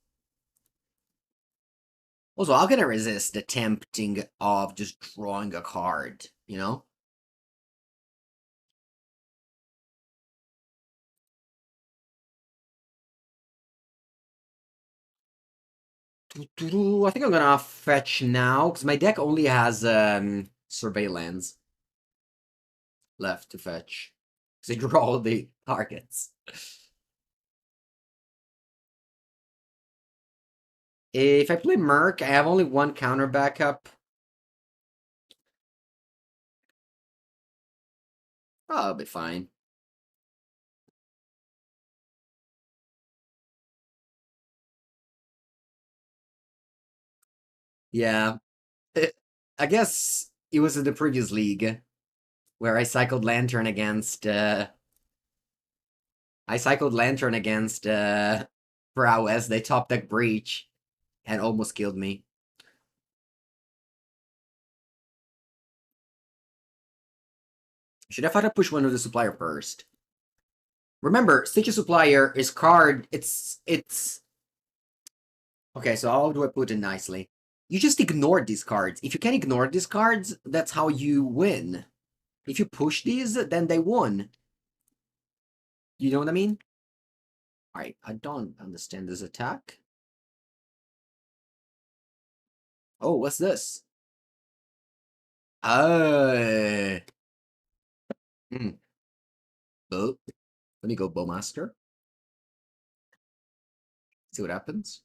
Also, how can I resist the tempting of just drawing a card, you know? I think I'm gonna fetch now, because my deck only has Surveillance left to fetch. Because I draw all the targets. If I play Merc, I have only one counter backup. Oh, I'll be fine. Yeah. I guess it was in the previous league where I cycled Lantern against Prowess. They top deck Breach and almost killed me. Should have had to push one of the supplier first. Remember, Stitch Supplier is card. It's okay. So how do I put it nicely? You just ignore these cards. If you can ignore these cards, that's how you win. If you push these, then they won. You know what I mean? Alright, I don't understand this attack. Oh, what's this? Oh. Oh. Let me go Bowmaster. See what happens.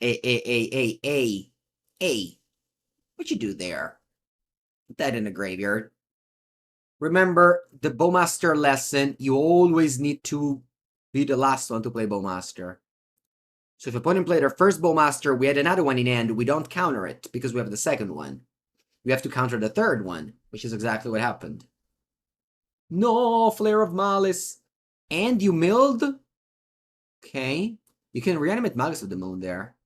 Hey. What you do there? Put that in the graveyard. Remember, the Bowmaster lesson, you always need to be the last one to play Bowmaster. So if opponent played their first Bowmaster, we had another one in hand, we don't counter it, because we have the second one. We have to counter the third one, which is exactly what happened. No, Flare of Malice. And you milled? Okay. You can reanimate Magus of the Moon there.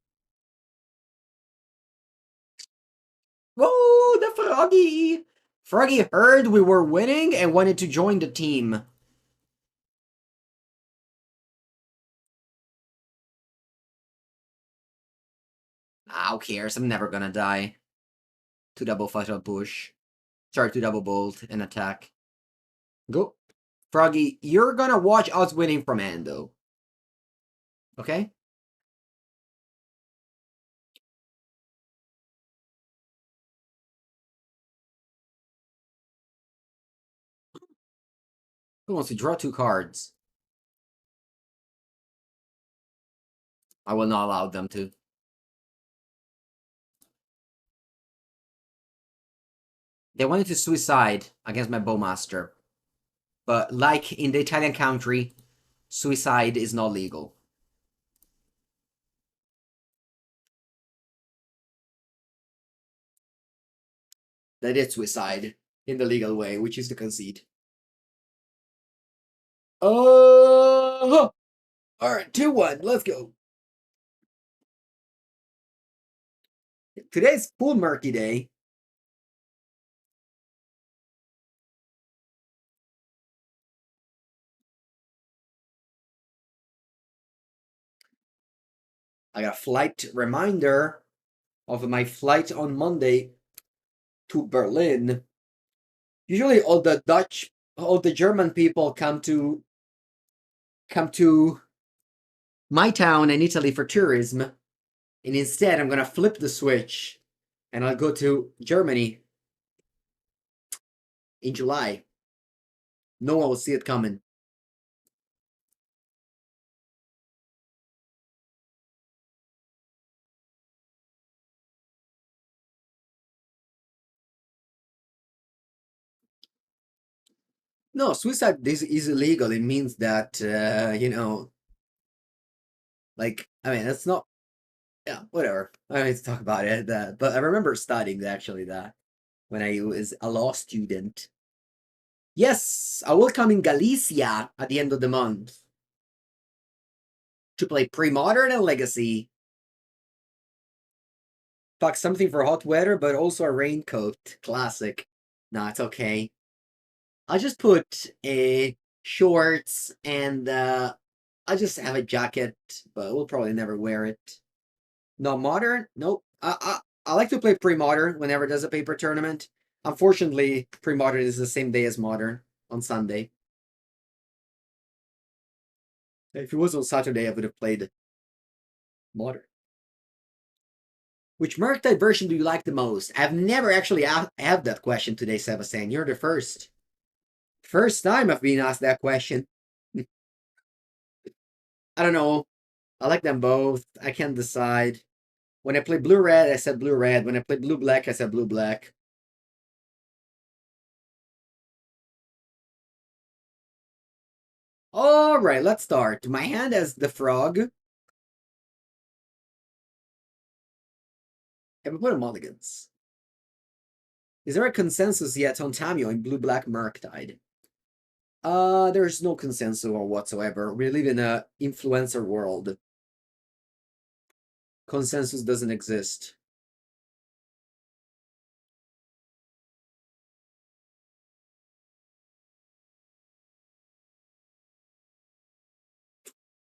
Whoa, the Froggy! Froggy heard we were winning and wanted to join the team. Who cares? I'm never gonna die. 2 double fatal push. Sorry, 2 double bolt and attack. Go. Froggy, you're gonna watch us winning from Ando. Okay? Who wants to draw 2 cards? I will not allow them to. They wanted to suicide against my Bowmaster. But like in the Italian country, suicide is not legal. They did suicide in the legal way, which is to concede. Oh! Alright, 2-1, let's go. Today's full murky day. I got a flight reminder of my flight on Monday to Berlin. Usually all the German people come to my town in Italy for tourism. And instead I'm gonna flip the switch and I'll go to Germany in July. No one will see it coming. No, suicide is illegal. It means that, you know, like, I mean, that's not, yeah, whatever. I don't need to talk about it. But I remember studying actually that when I was a law student. Yes, I will come in Galicia at the end of the month to play Pre-Modern and Legacy. Fuck, something for hot weather, but also a raincoat. Classic. Nah, it's okay. I'll just put shorts and I'll just have a jacket, but we'll probably never wear it. Not modern? Nope. I like to play pre-modern whenever there's a paper tournament. Unfortunately, pre-modern is the same day as modern on Sunday. If it was on Saturday, I would have played modern. Which Murktide version do you like the most? I've never actually had that question today, Sebastian. You're the first. First time I've been asked that question. I don't know. I like them both. I can't decide. When I play blue-red, I said blue-red. When I play blue-black, I said blue-black. Alright, let's start. My hand has the frog. And we put a mulligans. Is there a consensus yet on Tamiyo in blue-black Murktide? There's no consensus whatsoever. We live in a influencer world. Consensus doesn't exist.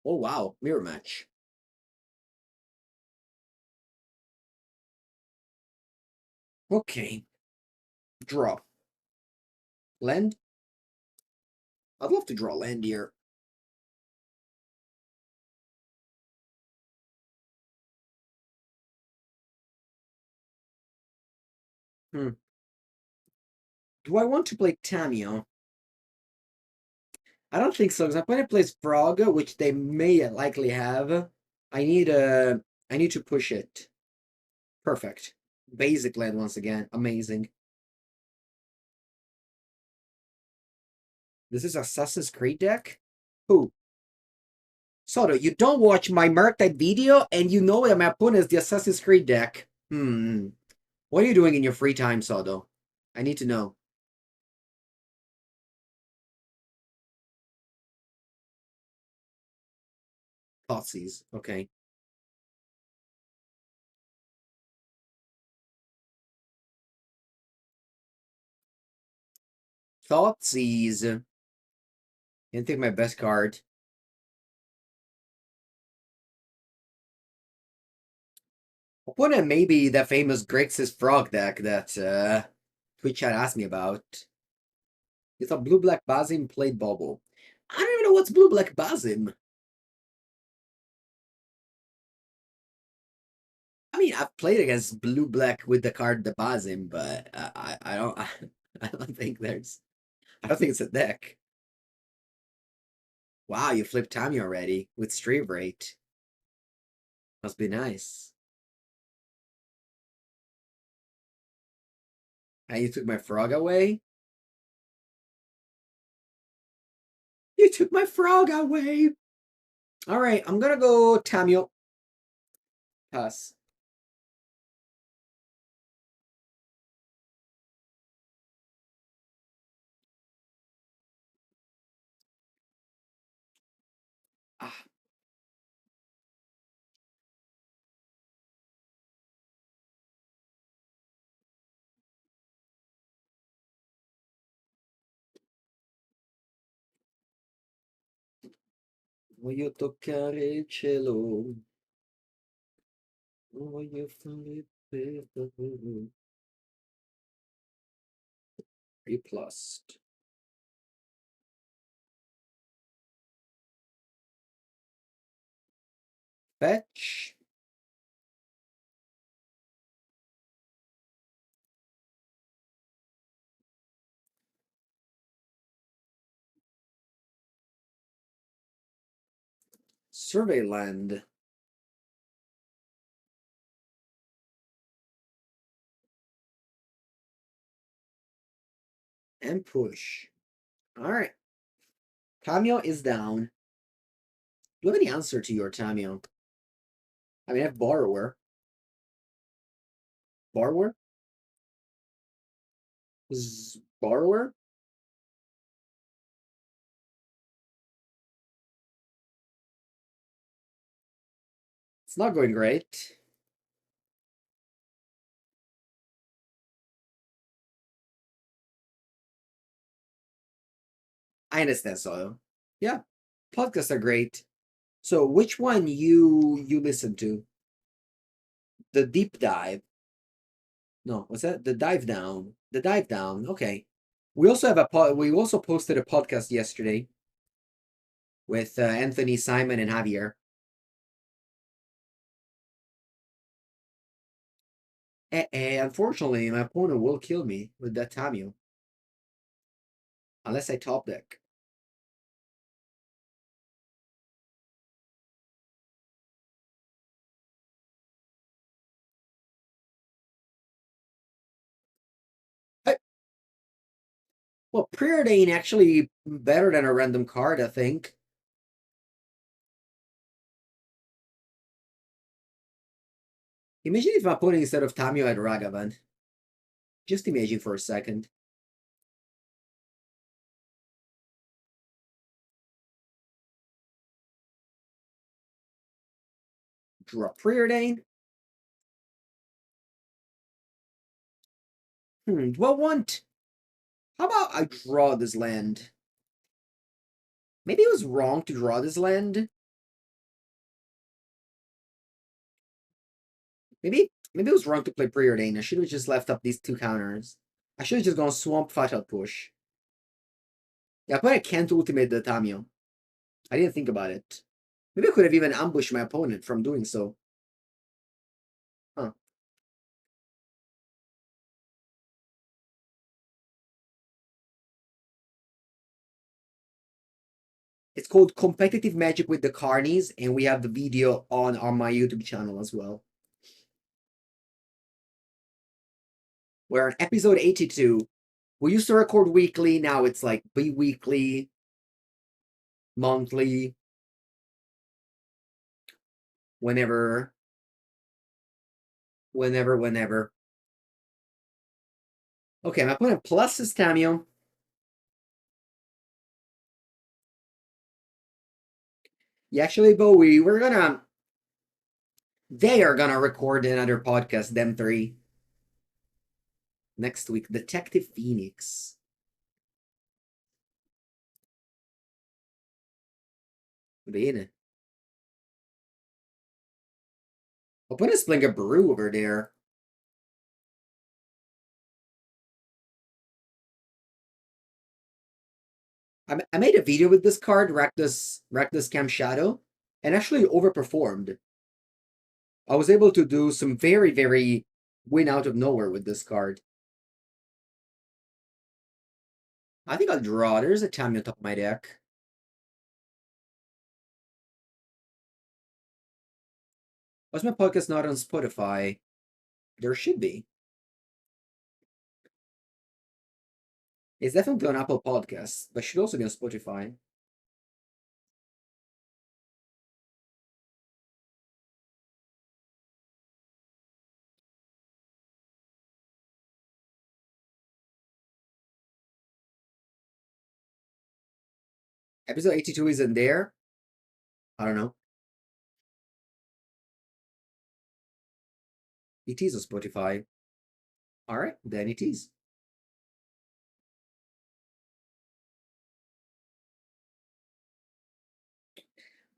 Oh wow, mirror match. Okay. Draw. Land? I'd love to draw land here. Do I want to play Tamiyo? I don't think so, because if opponent plays Frog, which they may likely have, I need to push it. Perfect. Basic land once again. Amazing. This is Assassin's Creed deck? Who? Soto, you don't watch my Murktide video, and you know that my opponent is the Assassin's Creed deck. What are you doing in your free time, Soto? I need to know. Thoughtseize, okay. Thoughtseize. Can't take my best card. Opponent may be that famous Grixis frog deck that Twitch chat asked me about. It's a blue-black Basim played bubble. I don't even know what's blue-black Basim. I mean, I've played against blue-black with the card the Basim, but I don't I don't think it's a deck. Wow, you flipped Tamiyo already with stream rate. Must be nice. And you took my frog away? You took my frog away! Alright, I'm gonna go Tamiyo. Pass. Ah. Voglio toccare il cielo. Voglio fare per davvero. 3+. Fetch. Survey land. And push. Alright. Tamiyo is down. Do you have any answer to your Tamiyo? I mean, I have Borrower. Borrower? Is Borrower? It's not going great. I understand, so yeah, podcasts are great. So which one you listen to? The deep dive. No, what's that? The dive down. The dive down. Okay. We also have we also posted a podcast yesterday with Anthony, Simon, and Javier. Unfortunately, my opponent will kill me with that Tamiyo. Unless I top deck. Well, Preordain actually better than a random card, I think. Imagine if my opponent instead of Tamiyo had Ragavan. Just imagine for a second. Draw Preordain. Do I want... How about I draw this land? Maybe it was wrong to draw this land. Maybe it was wrong to play Preordain. I should have just left up these two counters. I should have just gone Swamp, Fatal Push. Yeah, but I can't ultimate the Tamiyo. I didn't think about it. Maybe I could have even ambushed my opponent from doing so. Huh. It's called Competitive Magic with the Carnies, and we have the video on my YouTube channel as well. We're on episode 82. We used to record weekly, now it's like bi-weekly, monthly. whenever. Okay, my opponent plus is Tamiyo. Yeah, actually, Bowie, they are gonna record another podcast, them three. Next week, Detective Phoenix. Bene. Opponent's playing a brew over there. I made a video with this card, Rakdos Camp Shadow, and actually overperformed. I was able to do some very, very win out of nowhere with this card. I think I'll draw. There's a Tamiyo on top of my deck. Why's my podcast not on Spotify? There should be. It's definitely on Apple Podcasts, but should also be on Spotify. Episode 82 isn't there. I don't know. It is on Spotify. Alright, then it is.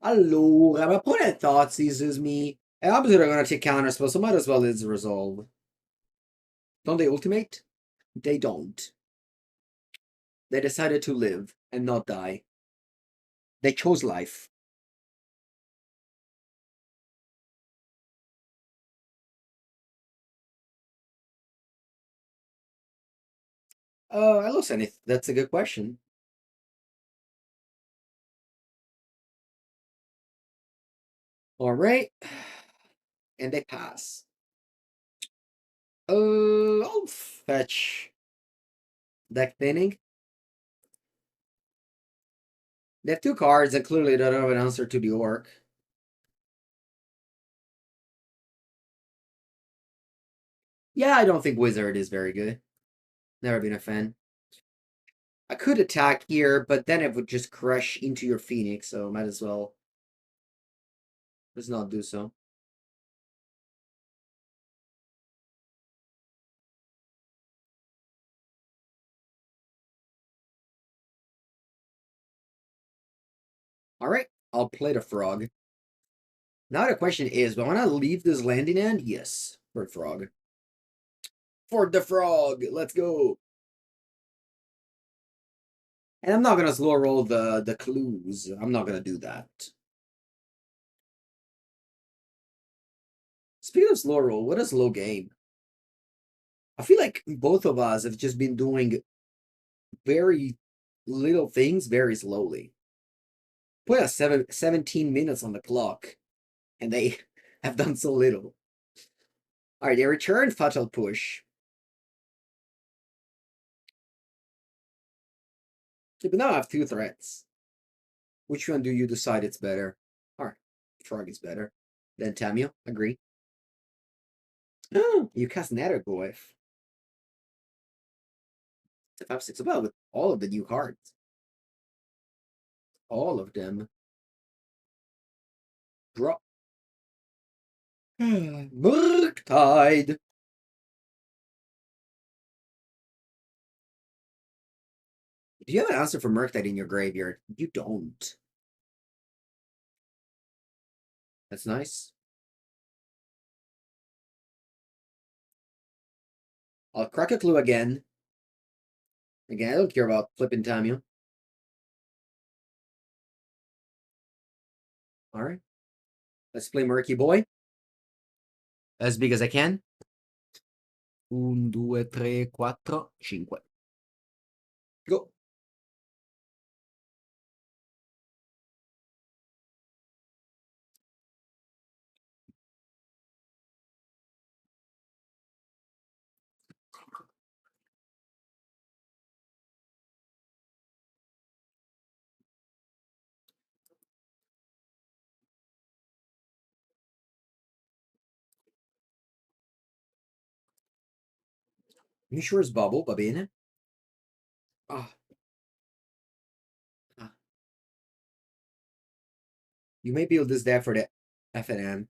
Allora, my opponent thought seizes me. And obviously they're gonna take Counterspell, so might as well it's Resolve. Don't they ultimate? They don't. They decided to live and not die. They chose life. I lost anything. That's a good question. Alright. And they pass. I'll fetch deck thinning. They have two cards that clearly don't have an answer to the orc. Yeah, I don't think Wizard is very good. Never been a fan. I could attack here, but then it would just crush into your Phoenix, so might as well just not do so. Alright, I'll play the frog. Now the question is, do I want to leave this landing end? Yes, for frog. For the frog, let's go. And I'm not gonna slow roll the clues. I'm not gonna do that. Speaking of slow roll, what is low game? I feel like both of us have just been doing very little things very slowly. Put a 17 minutes on the clock, and they have done so little. Alright, they return Fatal Push. Okay, but now I have two threats. Which one do you decide it's better? Alright, Frog is better. Then Tamiyo, agree. Oh, you cast Netherglyph. 5/6 well with all of the new cards. All of them. Draw. Murktide. Do you have an answer for Murktide in your graveyard? You don't. That's nice. I'll crack a clue again. Again, I don't care about flipping Tamiyo. Alright. Let's play Murky Boy. As big as I can. 1, 2, 3, 4, 5. Go. You sure it's bubble, va bene? Ah. Ah. You may build this there for the FNM.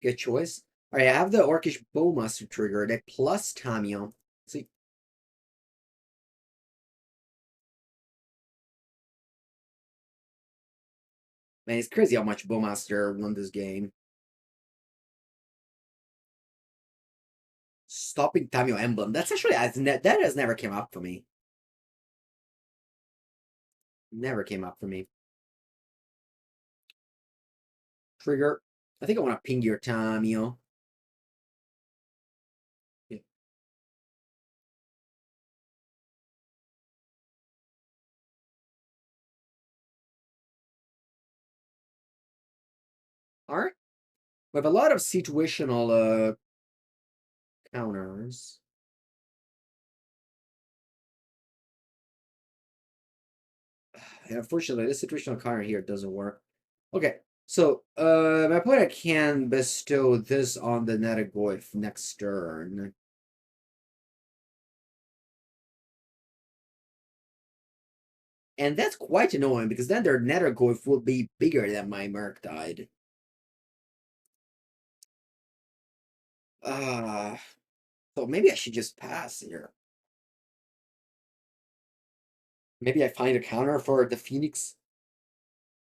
Good choice. Alright, I have the Orcish Bowmaster trigger, that plus Tamiyo. See. Man, it's crazy how much Bowmaster won this game. Stopping Tamiyo Emblem. That's actually that has never came up for me. Never came up for me. Trigger. I think I want to ping your Tamiyo. Yeah. Alright. We have a lot of situational counters. And unfortunately, this situational counter here doesn't work. Okay, so my opponent can bestow this on the Netagoyf next turn. And that's quite annoying because then their Netagoyf will be bigger than my Murktide. So maybe I should just pass here. Maybe I find a counter for the Phoenix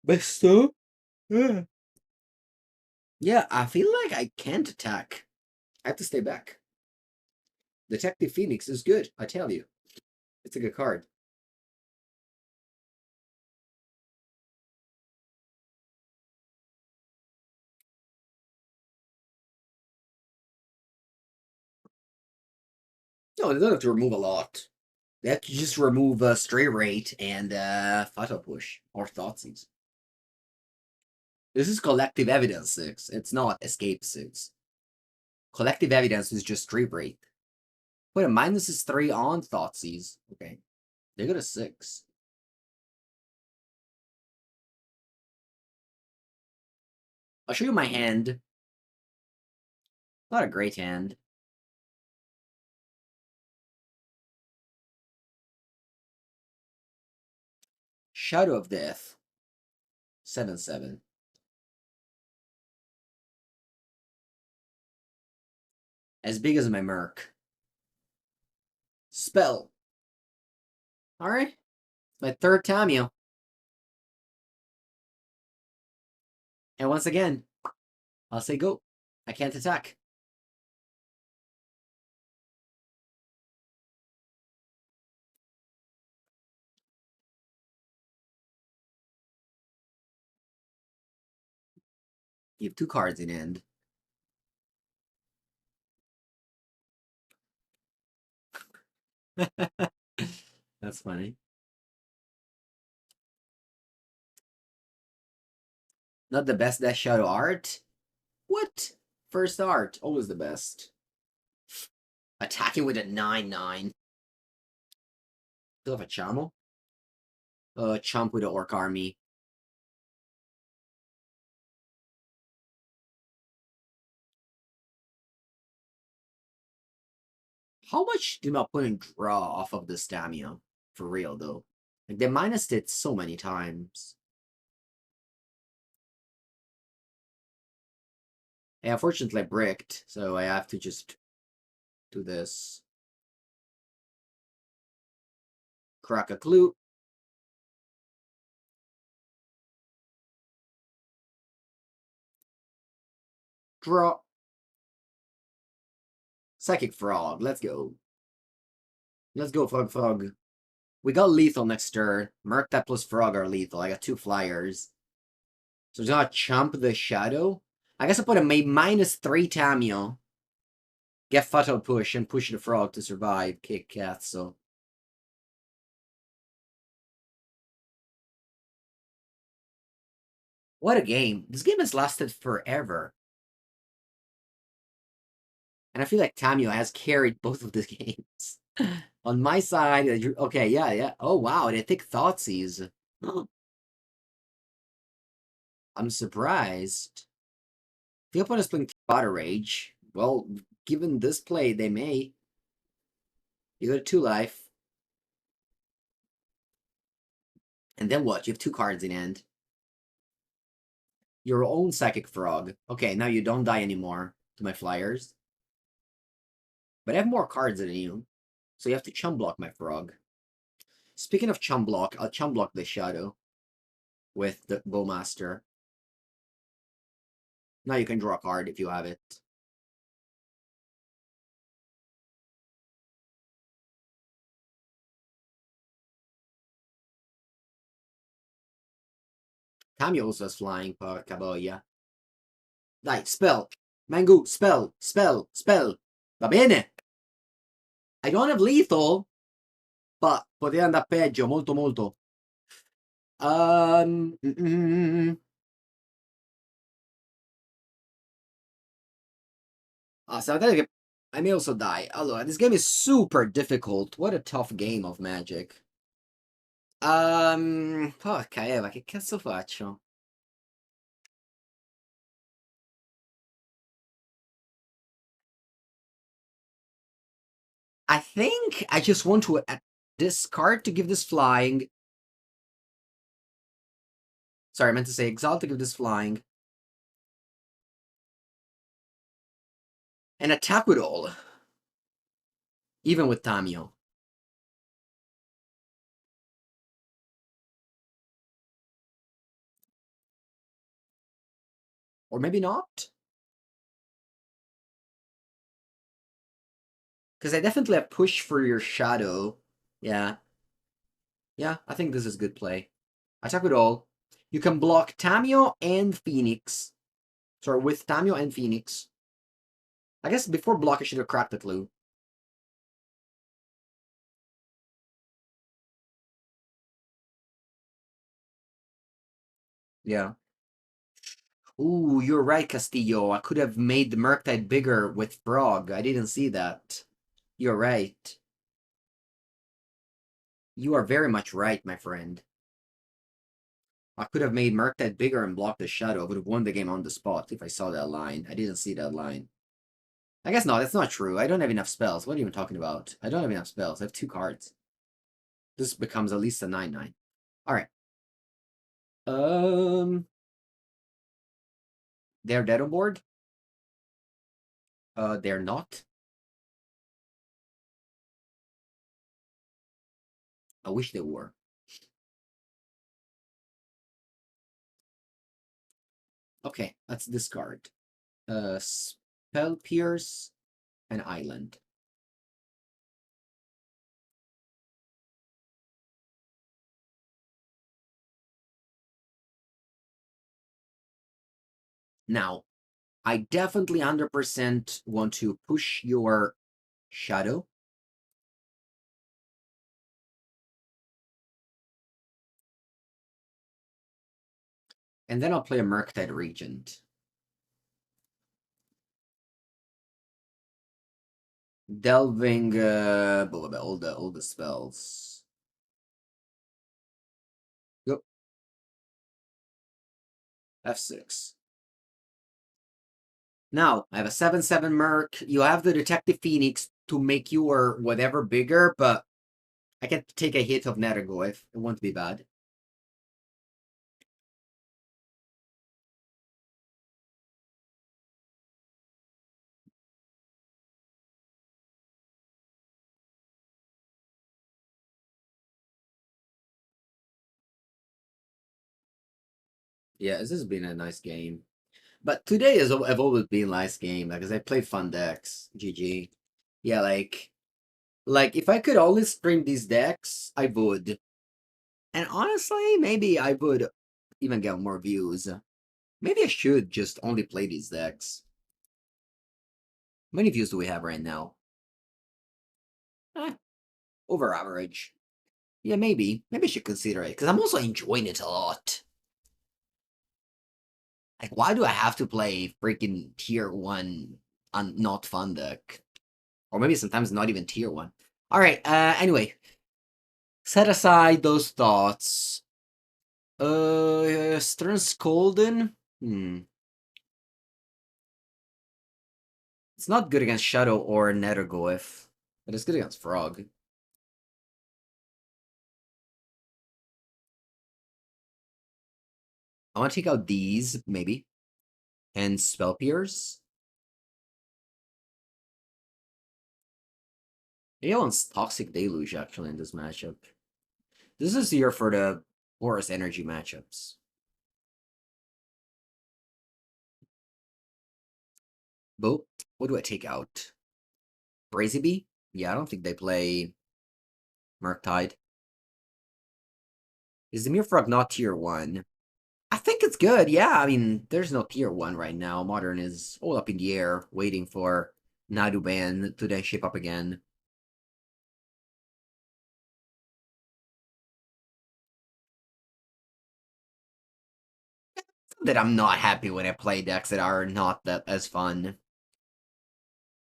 bestow. Yeah, I feel like I can't attack. I have to stay back. Detective Phoenix is good, I tell you. It's a good card. No, they don't have to remove a lot. They have to just remove Stray Rate and Fatal Push or Thoughtseize. This is Collective Evidence 6. It's not Escape 6. Collective Evidence is just Stray Rate. Put a -3 on Thoughtseize. Okay. They got a 6. I'll show you my hand. Not a great hand. Shadow of Death. 7/7. As big as my Merc. Spell. Alright. My third Tamiyo. And once again, I'll say go. I can't attack. You have 2 cards in hand. That's funny. Not the best Death Shadow art? What? First art, always the best. Attacking with a 9/9. Still have a Chamo? Chomp with the Orc Army. How much did my opponent draw off of the Tamiyo? For real, though. Like, they minused it so many times. And unfortunately, I bricked, so I have to just do this. Crack a clue. Draw. Psychic Frog, let's go. Let's go, Frog. We got lethal next turn. Murktide plus Frog are lethal. I got 2 flyers. So it's gonna chump the Shadow. I guess I put a -3 Tamiyo. Get Fatal Push and push the Frog to survive. Kick Cats, so. What a game. This game has lasted forever. And I feel like Tamiyo has carried both of the games. On my side, okay, yeah. Oh, wow, they take Thoughtseize. I'm surprised. The opponent is playing Water Rage. Well, given this play, they may. You go to 2 life. And then what? You have 2 cards in hand. Your own Psychic Frog. Okay, now you don't die anymore to my flyers. But I have more cards than you. So you have to chum block my frog. Speaking of chum block, I'll chum block the Shadow with the Bowmaster. Now you can draw a card if you have it. Tamiyo also has flying, Kaboya. Dai, spell. Mangu, spell, spell, spell. Va bene. I don't have lethal, but poteva andare peggio, molto molto. So I may also die. Allora, this game is super difficult. What a tough game of Magic. Porca Eva, che cazzo faccio? I think I just want to discard to give this flying. Sorry, I meant to say exalt to give this flying. And attack with all. Even with Tamiyo. Or maybe not? Because I definitely have push for your Shadow. Yeah. Yeah, I think this is good play. Attack with all. You can block Tamiyo and Phoenix. Sorry, with Tamiyo and Phoenix. I guess before block I should have cracked the clue. Yeah. Ooh, you're right, Castillo. I could have made the Murktide bigger with Frog. I didn't see that. You're right. You are very much right, my friend. I could have made Murktide bigger and blocked the Shadow. I would have won the game on the spot if I saw that line. I didn't see that line. I guess not. That's not true. I don't have enough spells. What are you even talking about? I don't have enough spells. I have 2 cards. This becomes at least a 9/9. Alright. They're dead on board? They're not. I wish they were. Okay, let's discard. Spell Pierce and Island. Now, I definitely 100% want to push your Shadow. And then I'll play a Murktide Regent. Delving all the spells. Go. F6. Now, I have a 7/7 Merc. You have the Detective Phoenix to make your whatever bigger, but I can take a hit of Nethergoyf. It won't be bad. Yeah, this has been a nice game. But today has have always been a nice game because I played fun decks. GG. Yeah, like if I could only stream these decks, I would. And honestly, maybe I would even get more views. Maybe I should just only play these decks. How many views do we have right now? Over average. Yeah, maybe. Maybe I should consider it, because I'm also enjoying it a lot. Like, why do I have to play freaking tier 1 on not fun deck? Or maybe sometimes not even tier 1. Alright, anyway. Set aside those thoughts. Stern Scolding? It's not good against Shadow or Nethergoyf. But it's good against Frog. I want to take out these, maybe. And Spell Pierce. He wants Toxic Deluge, actually, in this matchup. This is here for the Forest Energy matchups. But what do I take out? Brazen? Yeah, I don't think they play Murktide. Is the Mere Frog not tier 1? I think it's good, yeah. I mean, there's no tier 1 right now. Modern is all up in the air, waiting for Naduban to then ship up again. That I'm not happy when I play decks that are not that as fun.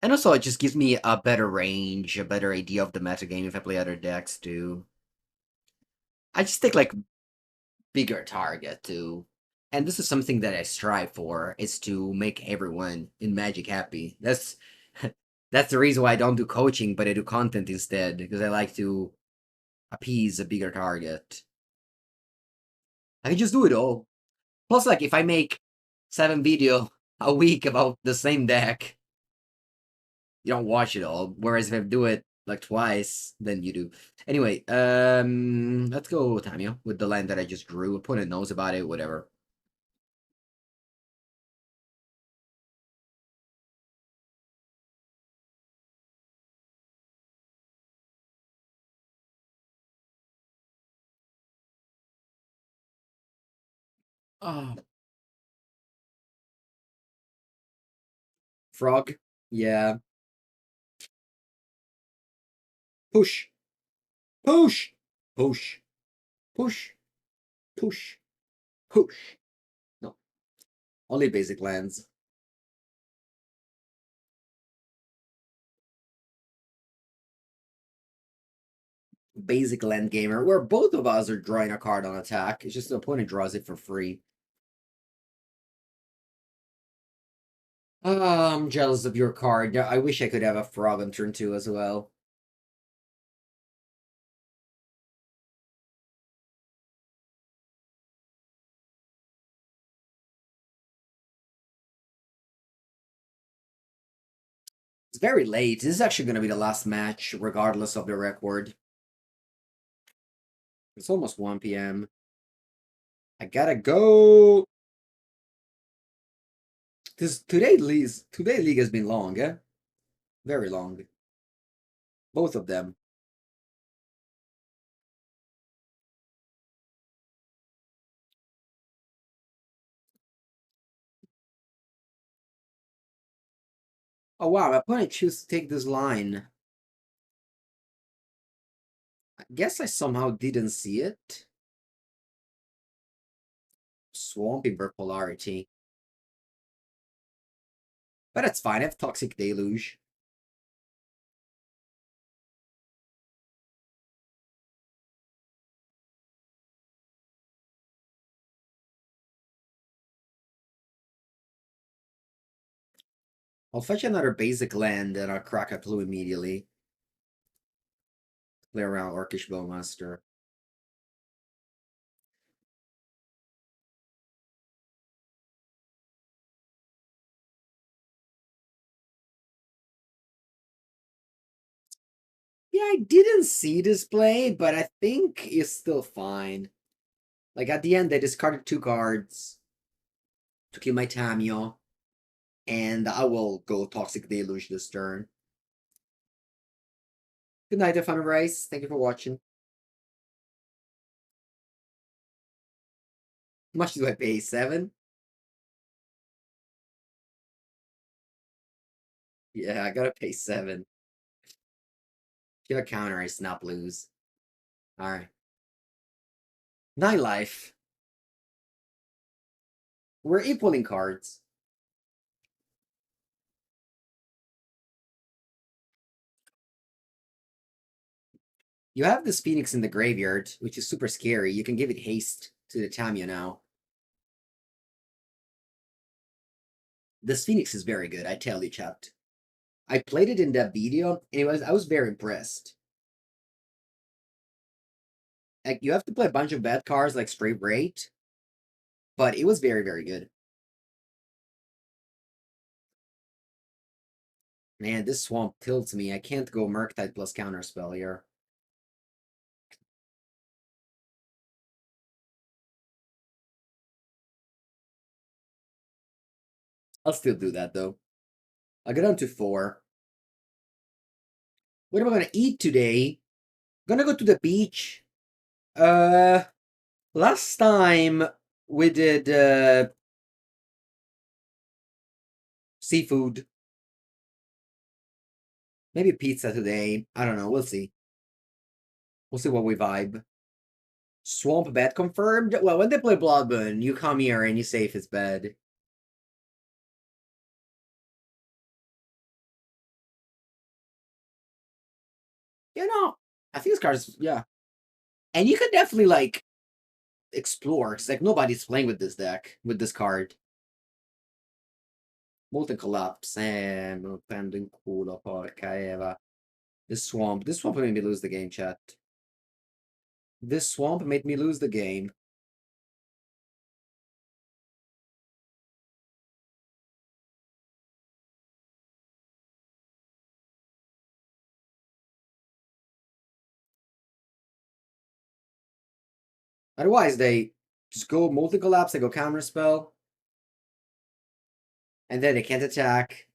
And also, it just gives me a better range, a better idea of the metagame if I play other decks, too. I just think, like, bigger target, too. And this is something that I strive for, is to make everyone in Magic happy. That's that's the reason why I don't do coaching, but I do content instead, because I like to appease a bigger target. I can just do it all. Plus, like, if I make 7 video a week about the same deck, you don't watch it all. Whereas if I do it like twice, then you do. Anyway, let's go Tamiyo with the land that I just drew. Opponent knows about it, whatever. Oh. Frog. Yeah. Push. Push. Push. Push. Push. Push. No. Only basic lands. Basic land gamer, where both of us are drawing a card on attack. It's just the opponent draws it for free. I'm jealous of your card. I wish I could have a frog on turn 2 as well. It's very late. This is actually going to be the last match, regardless of the record. It's almost 1 p.m. I gotta go. Today league has been long, eh? Very long. Both of them. Oh wow, my opponent chose to take this line. I guess I somehow didn't see it. Swamping Polarity. But that's fine, I have Toxic Deluge. I'll fetch another basic land and I'll crack a clue immediately. Play around Orcish Bowmaster. Yeah, I didn't see this play, but I think it's still fine. Like, at the end, I discarded 2 cards to kill my Tamiyo, and I will go Toxic Deluge this turn. Good night, Fun Rice. Thank you for watching. How much do I pay? 7? Yeah, I gotta pay 7. If you have a counter, I snap lose. Alright. Nightlife. We're equaling cards. You have this Phoenix in the graveyard, which is super scary. You can give it haste to the Tamiyo now. This Phoenix is very good, I tell you, chat. I played it in that video, and I was very impressed. Like, you have to play a bunch of bad cards, like straight rate, but it was very, very good. Man, this swamp tilts me. I can't go Murktide plus Counterspell here. I'll still do that, though. I'll get down to 4. What am I gonna eat today? I'm gonna go to the beach. Last time we did seafood. Maybe pizza today. I don't know. We'll see. We'll see what we vibe. Swamp bed confirmed? Well, when they play Bloodburn, you come here and you say if it's bad. You know, I think this card's, yeah. And you could definitely, like, explore, because, like, nobody's playing with this deck, with this card. Molten Collapse, prendo in culo, porca Eva. This swamp made me lose the game, chat. This swamp made me lose the game. Otherwise, they just go Molten Collapse, they go Counterspell, and then they can't attack.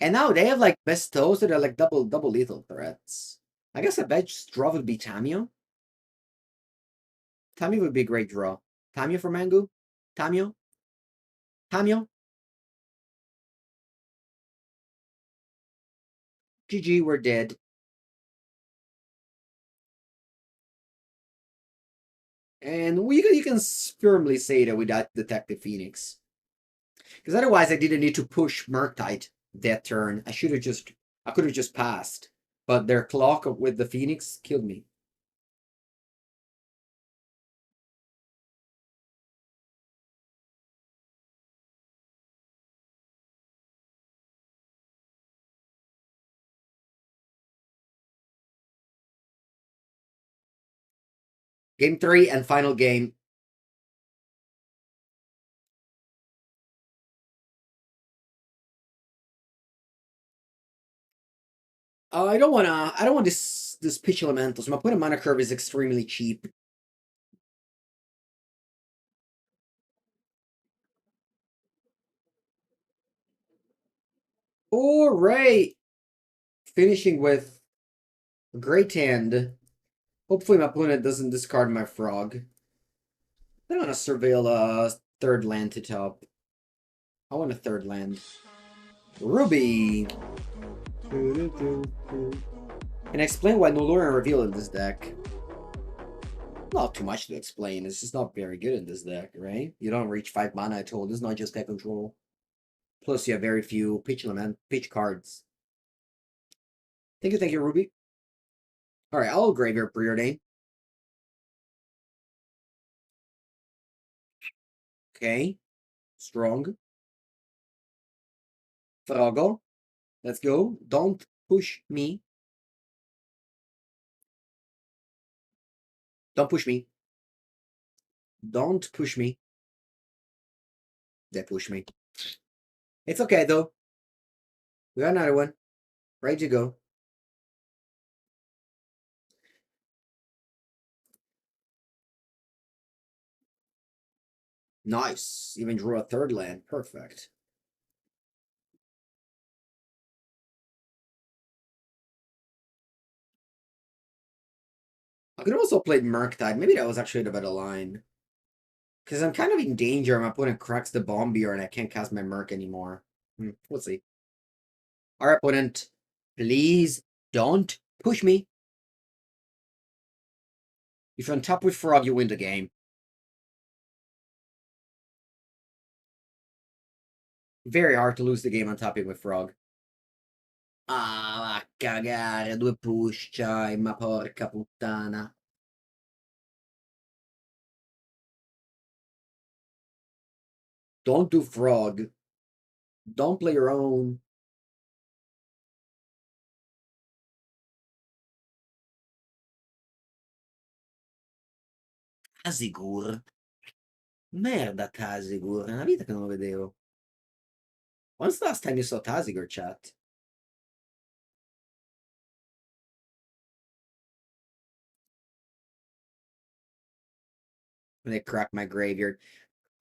And now they have like bestows that are like double lethal threats. I guess a best draw would be Tamiyo. Tamiyo would be a great draw. Tamiyo for Mangu? Tamiyo? Tamiyo? GG, we're dead. And you can firmly say that without Detective Phoenix. Because otherwise I didn't need to push Murktide that turn. I could have just passed. But their clock with the Phoenix killed me. Game 3 and final game. I don't want this pitch elemental. So my point of mana curve is extremely cheap. Alright. Finishing with a great hand. Hopefully my opponent doesn't discard my frog. I want to surveil a third land to top. I want a third land. Ruby! Can I explain why Noloran reveal in this deck? Not too much to explain. It's just not very good in this deck, right? You don't reach 5 mana at all. This is not just deck control. Plus, you have very few pitch cards. Thank you, Ruby. Alright, I'll Graveyard Preordain. Okay. Strong. Frogo. Let's go. Don't push me. Don't push me. Don't push me. They push me. It's okay, though. We got another one. Ready to go. Nice. Even drew a third land. Perfect. I could have also played Murktide. Maybe that was actually the better line. Because I'm kind of in danger. My opponent cracks the Bombier and I can't cast my Murk anymore. We'll see. Our opponent, please don't push me. If you're on top with Frog, you win the game. Very hard to lose the game on topping with Frog. Ah, va a cagare, 2 push c'hai, ma porca puttana. Don't do Frog. Don't play your own. Tasigur? Merda, Tasigur. È una vita che non lo vedevo. When's the last time you saw Tasigur, chat? When they cracked my graveyard.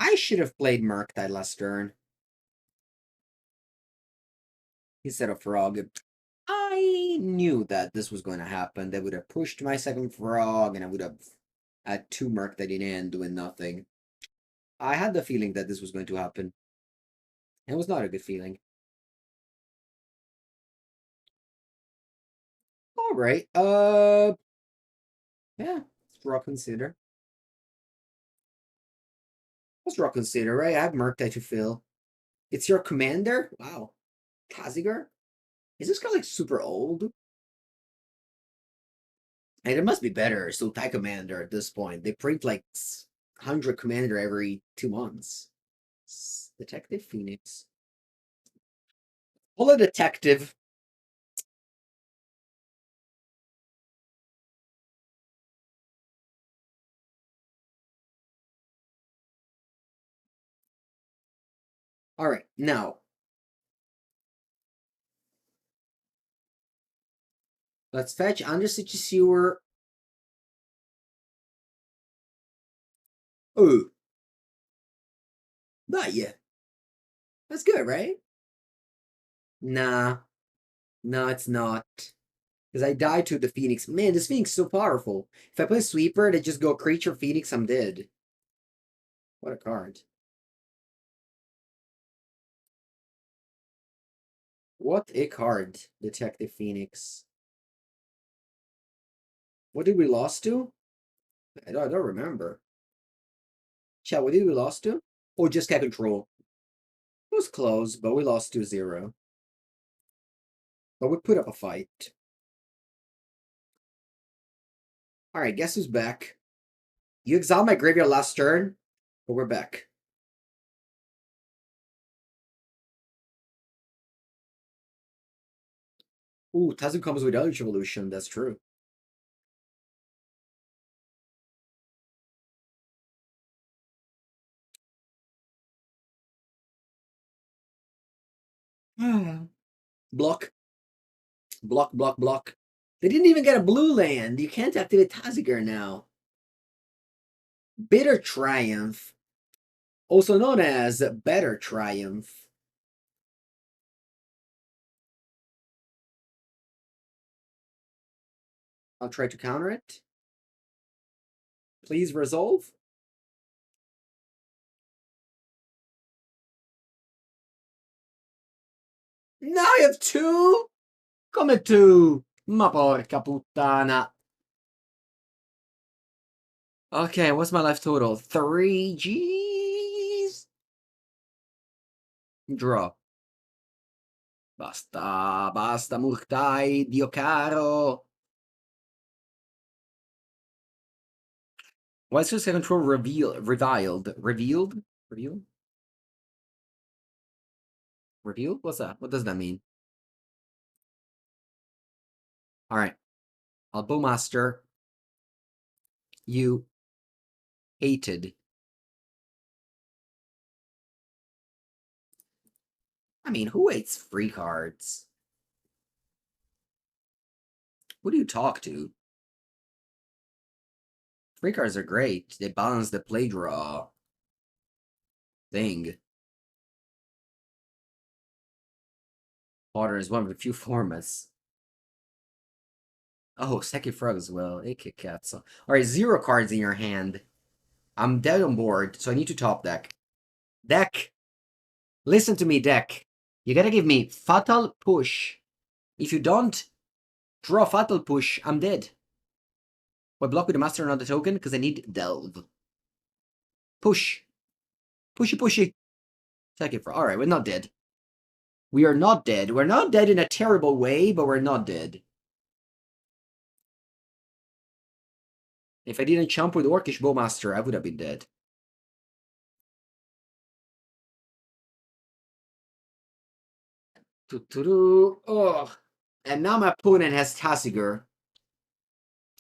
I should have played Murktide last turn. Instead of Frog. I knew that this was going to happen. They would have pushed my second Frog, and I would have had 2 Murktide in hand doing nothing. I had the feeling that this was going to happen. It was not a good feeling. Alright, yeah, let's draw Consider. Let's draw Consider, right? I have Murktide to fill. It's your commander? Wow. Tasigur? Is this guy like super old? And it must be better. So Thai Commander at this point. They print like 100 Commander every 2 months. Detective Phoenix. Pull a detective. All right, now. Let's fetch Undercity Sewer. Oh. Not yet. That's good, right? Nah. No, it's not. Because I died to the Phoenix. Man, this Phoenix is so powerful. If I play Sweeper, they just go Creature Phoenix, I'm dead. What a card. What a card, Detective Phoenix. What did we lost to? I don't remember. Chat, what did we lost to? Or just cat control? It was close, but we lost 2-0. But we put up a fight. Alright, guess who's back? You exiled my graveyard last turn, but we're back. Ooh, Tazun comes with Eldritch Evolution, that's true. Block. Block, block, block. They didn't even get a blue land. You can't activate Taziger now. Bitter Triumph. Also known as Better Triumph. I'll try to counter it. Please resolve. Now I have 2? Come 2? Ma porca puttana. Okay, what's my life total? 3 G's? Draw. Basta, basta, Murktide, Dio caro. Why is this control revealed? Revealed? Revealed? Revealed? Revealed? What's that? What does that mean? Alright. I'll Bowmaster. You hated. I mean, who hates free cards? Who do you talk to? Free cards are great. They balance the play draw thing. Water is one of the few formats. Oh, second frog as well. A Kit Kat. So, alright, 0 cards in your hand. I'm dead on board, so I need to top deck. Deck! Listen to me, deck. You gotta give me Fatal Push. If you don't draw Fatal Push, I'm dead. What, block with the Master on the token? Because I need Delve. Push. Pushy, pushy. Second frog. Alright, we're not dead. We are not dead. We're not dead in a terrible way, but we're not dead. If I didn't jump with Orcish Bowmaster, I would have been dead. Oh. And now my opponent has Tasigur.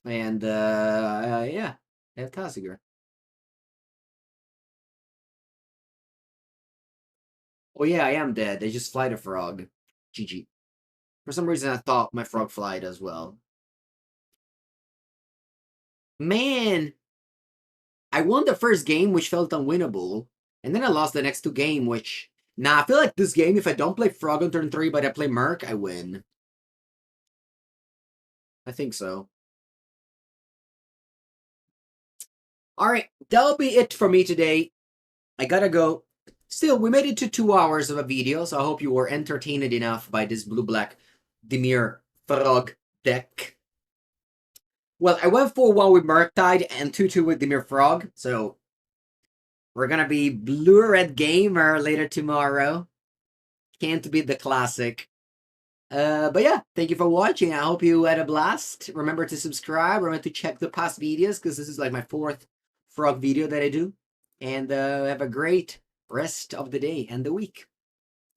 And yeah, I have Tasigur. Oh yeah, I am dead. They just flied a frog. GG. For some reason, I thought my frog flied as well. Man, I won the first game, which felt unwinnable, and then I lost the next two games, which... Nah, I feel like this game, if I don't play frog on turn 3, but I play Merc, I win. I think so. Alright, that'll be it for me today. I gotta go. Still, we made it to 2 hours of a video, so I hope you were entertained enough by this blue-black Dimir Frog deck. Well, I went 4-1 with Murktide and 2-2 with Dimir Frog, so we're gonna be blue-red gamer later tomorrow. Can't beat the classic. But yeah, thank you for watching. I hope you had a blast. Remember to subscribe. Remember to check the past videos, because this is like my 4th frog video that I do. And have a great rest of the day and the week.